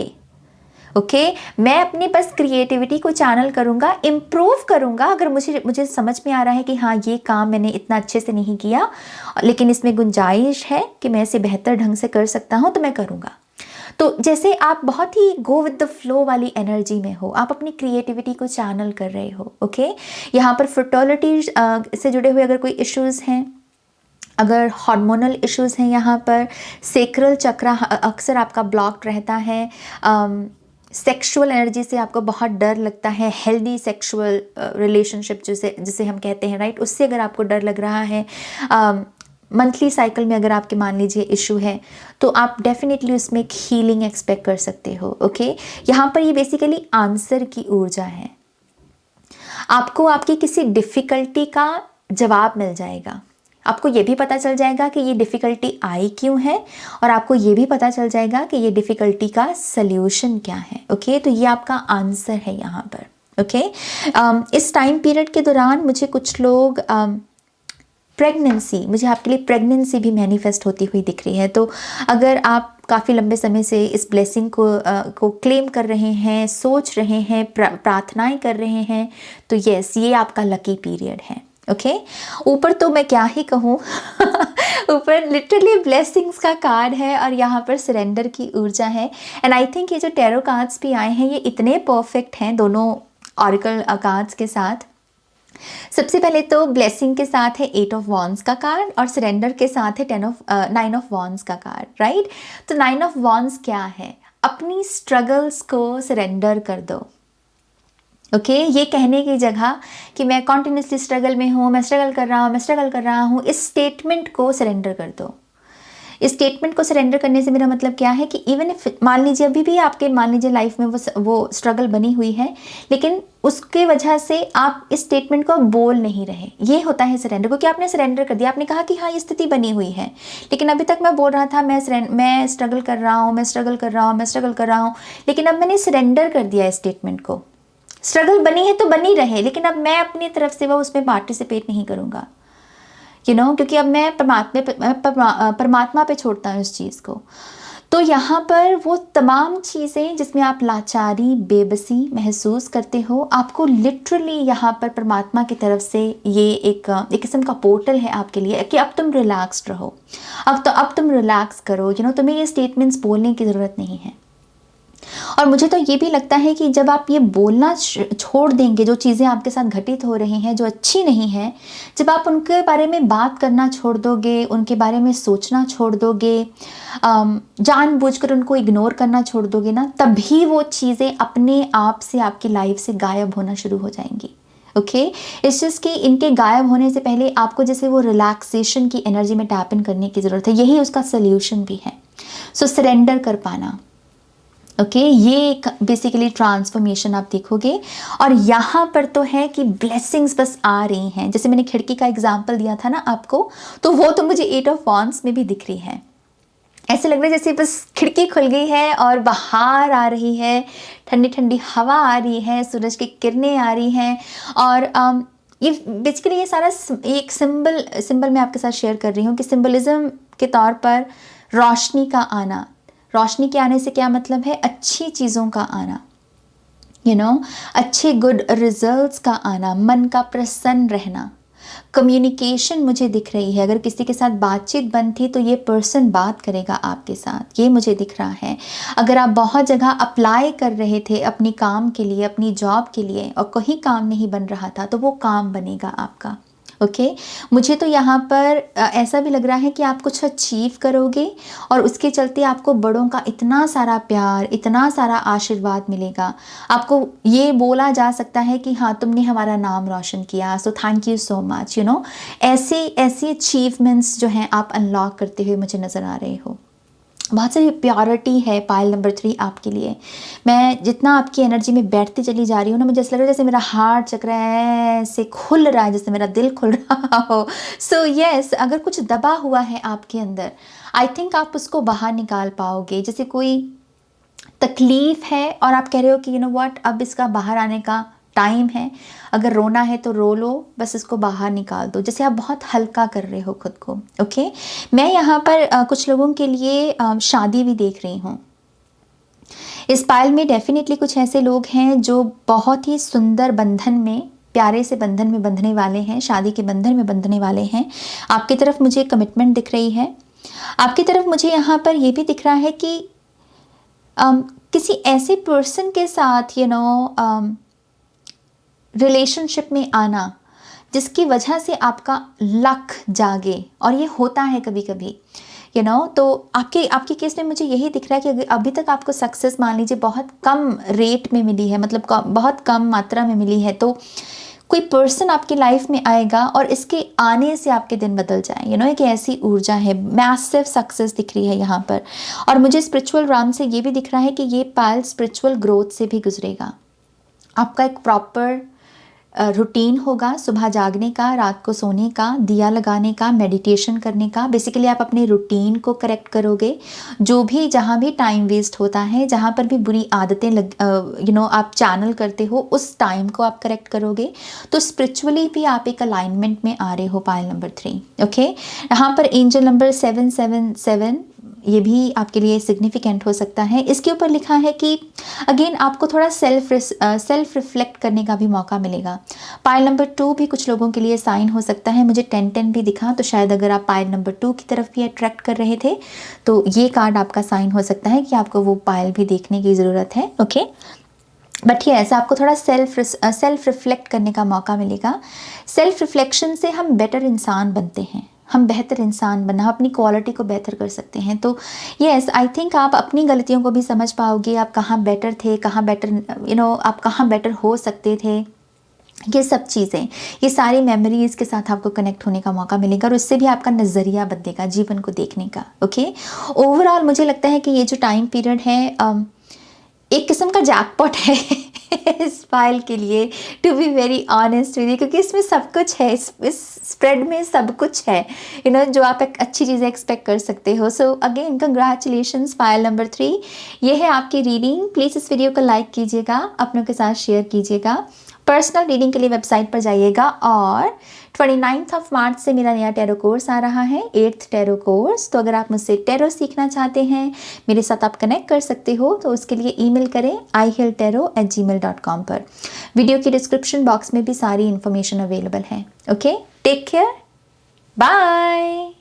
ओके मैं अपनी बस क्रिएटिविटी को चैनल करूँगा, इम्प्रूव करूँगा। अगर मुझे समझ में आ रहा है कि हाँ ये काम मैंने इतना अच्छे से नहीं किया, लेकिन इसमें गुंजाइश है कि मैं इसे बेहतर ढंग से कर सकता हूँ, तो मैं करूँगा। तो जैसे आप बहुत ही गो विद द फ्लो वाली एनर्जी में हो, आप अपनी क्रिएटिविटी को चैनल कर रहे हो। ओके यहाँ पर फर्टिलिटी से जुड़े हुए अगर कोई इश्यूज़ हैं, अगर हार्मोनल इश्यूज़ हैं, यहाँ पर सेक्रल चक्र अक्सर आपका ब्लॉक्ड रहता है, सेक्सुअल एनर्जी से आपको बहुत डर लगता है, हेल्दी सेक्सुअल रिलेशनशिप जिसे हम कहते हैं, राइट, उससे अगर आपको डर लग रहा है, मंथली साइकिल में अगर आपके मान लीजिए इशू है, तो आप डेफिनेटली उसमें एक हीलिंग एक्सपेक्ट कर सकते हो। ओके यहाँ पर ये बेसिकली आंसर की ऊर्जा है। आपको आपकी किसी डिफ़िकल्टी का जवाब मिल जाएगा, आपको ये भी पता चल जाएगा कि ये डिफ़िकल्टी आई क्यों है, और आपको ये भी पता चल जाएगा कि ये डिफ़िकल्टी का सल्यूशन क्या है। ओके तो ये आपका आंसर है यहाँ पर। ओके इस टाइम पीरियड के दौरान मुझे कुछ लोग प्रेगनेंसी, मुझे आपके लिए प्रेगनेंसी भी मैनिफेस्ट होती हुई दिख रही है। तो अगर आप काफ़ी लंबे समय से इस ब्लेसिंग को क्लेम कर रहे हैं, सोच रहे हैं, प्रार्थनाएं कर रहे हैं, तो यस ये आपका लकी पीरियड है। ओके ऊपर तो मैं क्या ही कहूँ ऊपर लिटरली ब्लेसिंग्स का कार्ड है और यहाँ पर सरेंडर की ऊर्जा है। एंड आई थिंक ये जो टैरो कार्ड्स भी आए हैं, ये इतने परफेक्ट हैं दोनों ऑरिकल कार्ड्स के साथ। सबसे पहले तो ब्लेसिंग के साथ है 8 ऑफ वॉन्ड्स का कार्ड और सरेंडर के साथ है 9 ऑफ वॉन्ड्स का कार्ड, राइट। तो 9 ऑफ वॉन्ड्स क्या है? अपनी स्ट्रगल्स को सरेंडर कर दो। ओके ये कहने की जगह कि मैं कॉन्टिन्यूसली स्ट्रगल में हूँ, मैं स्ट्रगल कर रहा हूँ, इस स्टेटमेंट को सरेंडर कर दो। इस स्टेटमेंट को सरेंडर करने से मेरा मतलब क्या है कि इवन इफ मान लीजिए अभी भी आपके लाइफ में वो स्ट्रगल बनी हुई है, लेकिन उसके वजह से आप इस स्टेटमेंट को बोल नहीं रहे, ये होता है सरेंडर। क्योंकि आपने सरेंडर कर दिया, आपने कहा कि हाँ ये स्थिति बनी हुई है, लेकिन अभी तक मैं बोल रहा था मैं स्ट्रगल कर रहा हूँ, लेकिन अब मैंने सरेंडर कर दिया इस स्टेटमेंट को। स्ट्रगल बनी है तो बनी रहे, लेकिन अब मैं अपनी तरफ से वो उसमें पार्टिसिपेट नहीं करूँगा, क्योंकि अब मैं परमात्मा पे छोड़ता हूँ इस चीज़ को। तो यहाँ पर वो तमाम चीज़ें जिसमें आप लाचारी, बेबसी महसूस करते हो, आपको लिटरली यहाँ पर परमात्मा की तरफ से ये एक किस्म का पोर्टल है आपके लिए कि अब तुम रिलैक्स्ड रहो, अब तुम रिलैक्स करो, तुम्हें ये स्टेटमेंट्स बोलने की ज़रूरत नहीं है। और मुझे तो ये भी लगता है कि जब आप ये बोलना छोड़ देंगे, जो चीज़ें आपके साथ घटित हो रही हैं जो अच्छी नहीं हैं, जब आप उनके बारे में बात करना छोड़ दोगे, उनके बारे में सोचना छोड़ दोगे, जानबूझकर उनको इग्नोर करना छोड़ दोगे ना, तभी वो चीज़ें अपने आप से आपकी लाइफ से गायब होना शुरू हो जाएंगी। ओके। इट्स जस्ट कि इनके गायब होने से पहले आपको जैसे वो रिलैक्सेशन की एनर्जी में टैप इन करने की ज़रूरत है, यही उसका सोल्यूशन भी है। सो सरेंडर कर पाना, ओके ये बेसिकली ट्रांसफॉर्मेशन आप देखोगे। और यहाँ पर तो है कि ब्लेसिंग्स बस आ रही हैं, जैसे मैंने खिड़की का एग्जांपल दिया था ना आपको, तो वो तो मुझे 8 ऑफ वांड्स में भी दिख रही है। ऐसे लग रहा है जैसे बस खिड़की खुल गई है और बाहर आ रही है, ठंडी ठंडी हवा आ रही है, सूरज की किरणें आ रही हैं। और ये बेसिकली ये सारा एक सिंबल मैं आपके साथ शेयर कर रही हूँ कि सिंबलिज्म के तौर पर रोशनी का आना। रोशनी के आने से क्या मतलब है? अच्छी चीज़ों का आना, अच्छे गुड रिजल्ट्स का आना, मन का प्रसन्न रहना। कम्युनिकेशन मुझे दिख रही है, अगर किसी के साथ बातचीत बंद थी तो ये पर्सन बात करेगा आपके साथ, ये मुझे दिख रहा है। अगर आप बहुत जगह अप्लाई कर रहे थे अपनी काम के लिए, अपनी जॉब के लिए, और कहीं काम नहीं बन रहा था, तो वो काम बनेगा आपका। ओके मुझे तो यहाँ पर ऐसा भी लग रहा है कि आप कुछ अचीव करोगे और उसके चलते आपको बड़ों का इतना सारा प्यार, इतना सारा आशीर्वाद मिलेगा। आपको ये बोला जा सकता है कि हाँ तुमने हमारा नाम रोशन किया, so thank you so much. ऐसी अचीवमेंट्स जो हैं आप अनलॉक करते हुए मुझे नज़र आ रहे हो। बहुत सारी प्योरिटी है पाइल नंबर 3 आपके लिए। मैं जितना आपकी एनर्जी में बैठती चली जा रही हूँ ना, मुझे ऐसा लग रहा है जैसे मेरा हार्ट चक्र ऐसे खुल रहा है, जैसे मेरा दिल खुल रहा हो। सो यस, अगर कुछ दबा हुआ है आपके अंदर, आई थिंक आप उसको बाहर निकाल पाओगे। जैसे कोई तकलीफ़ है और आप कह रहे हो कि व्हाट, अब इसका बाहर आने का टाइम है। अगर रोना है तो रो लो, बस इसको बाहर निकाल दो, जैसे आप बहुत हल्का कर रहे हो खुद को। ओके मैं यहाँ पर कुछ लोगों के लिए शादी भी देख रही हूँ। इस पाइल में डेफिनेटली कुछ ऐसे लोग हैं जो बहुत ही सुंदर बंधन में, प्यारे से बंधन में बंधने वाले हैं, शादी के बंधन में बंधने वाले हैं। आपकी तरफ मुझे कमिटमेंट दिख रही है। आपकी तरफ मुझे यहाँ पर ये भी दिख रहा है कि किसी ऐसे पर्सन के साथ रिलेशनशिप में आना जिसकी वजह से आपका लक जागे, और ये होता है कभी कभी तो आपके केस में मुझे यही दिख रहा है कि अभी तक आपको सक्सेस मान लीजिए बहुत कम रेट में मिली है, मतलब बहुत कम मात्रा में मिली है, तो कोई पर्सन आपकी लाइफ में आएगा और इसके आने से आपके दिन बदल जाए। एक ऐसी ऊर्जा है, मैसिव सक्सेस दिख रही है यहाँ पर। और मुझे स्पिरिचुअल राम से ये भी दिख रहा है कि ये पाइल स्पिरिचुअल ग्रोथ से भी गुजरेगा। आपका एक प्रॉपर रूटीन होगा, सुबह जागने का, रात को सोने का, दिया लगाने का, मेडिटेशन करने का। बेसिकली आप अपने रूटीन को करेक्ट करोगे। जो भी जहाँ भी टाइम वेस्ट होता है, जहाँ पर भी बुरी आदतें आप चैनल करते हो, उस टाइम को आप करेक्ट करोगे। तो स्पिरिचुअली भी आप एक अलाइनमेंट में आ रहे हो पाइल नंबर 3। ओके यहाँ पर एंजल नंबर 777 ये भी आपके लिए सिग्निफिकेंट हो सकता है। इसके ऊपर लिखा है कि अगेन आपको थोड़ा सेल्फ रिफ्लेक्ट करने का भी मौका मिलेगा। पाइल नंबर 2 भी कुछ लोगों के लिए साइन हो सकता है। मुझे 10-10 भी दिखा, तो शायद अगर आप पाइल नंबर 2 की तरफ भी अट्रैक्ट कर रहे थे तो ये कार्ड आपका साइन हो सकता है कि आपको वो पाइल भी देखने की ज़रूरत है। ओके बट ये ऐसा आपको थोड़ा सेल्फ रिफ्लेक्ट करने का मौका मिलेगा। सेल्फ रिफ्लेक्शन से हम बेटर इंसान बनते हैं, हम बेहतर इंसान बनना, अपनी क्वालिटी को बेहतर कर सकते हैं। तो यस आई थिंक आप अपनी गलतियों को भी समझ पाओगे, आप कहाँ बेटर थे, कहाँ बेटर आप कहाँ बेटर हो सकते थे। ये सब चीज़ें, ये सारी मेमोरीज़ के साथ आपको कनेक्ट होने का मौका मिलेगा और उससे भी आपका नज़रिया बदलेगा जीवन को देखने का। ओके ओवरऑल मुझे लगता है कि ये जो टाइम पीरियड है एक किस्म का जैकपॉट है इस फाइल के लिए, to be very honest with you, क्योंकि इसमें सब कुछ है, इस स्प्रेड में सब कुछ है जो आप एक अच्छी चीज़ें एक्सपेक्ट कर सकते हो। So again congratulations pile number 3, ये है आपकी रीडिंग। प्लीज़ इस वीडियो को लाइक कीजिएगा, अपनों के साथ शेयर कीजिएगा। पर्सनल रीडिंग के लिए वेबसाइट पर जाइएगा। और 29 ऑफ मार्च से मेरा नया टैरो कोर्स आ रहा है, 8th टैरो कोर्स। तो अगर आप मुझसे टैरो सीखना चाहते हैं, मेरे साथ आप कनेक्ट कर सकते हो, तो उसके लिए ईमेल करें ihealtarot@gmail.com पर। वीडियो की डिस्क्रिप्शन बॉक्स में भी सारी इन्फॉर्मेशन अवेलेबल है। Okay take care, bye.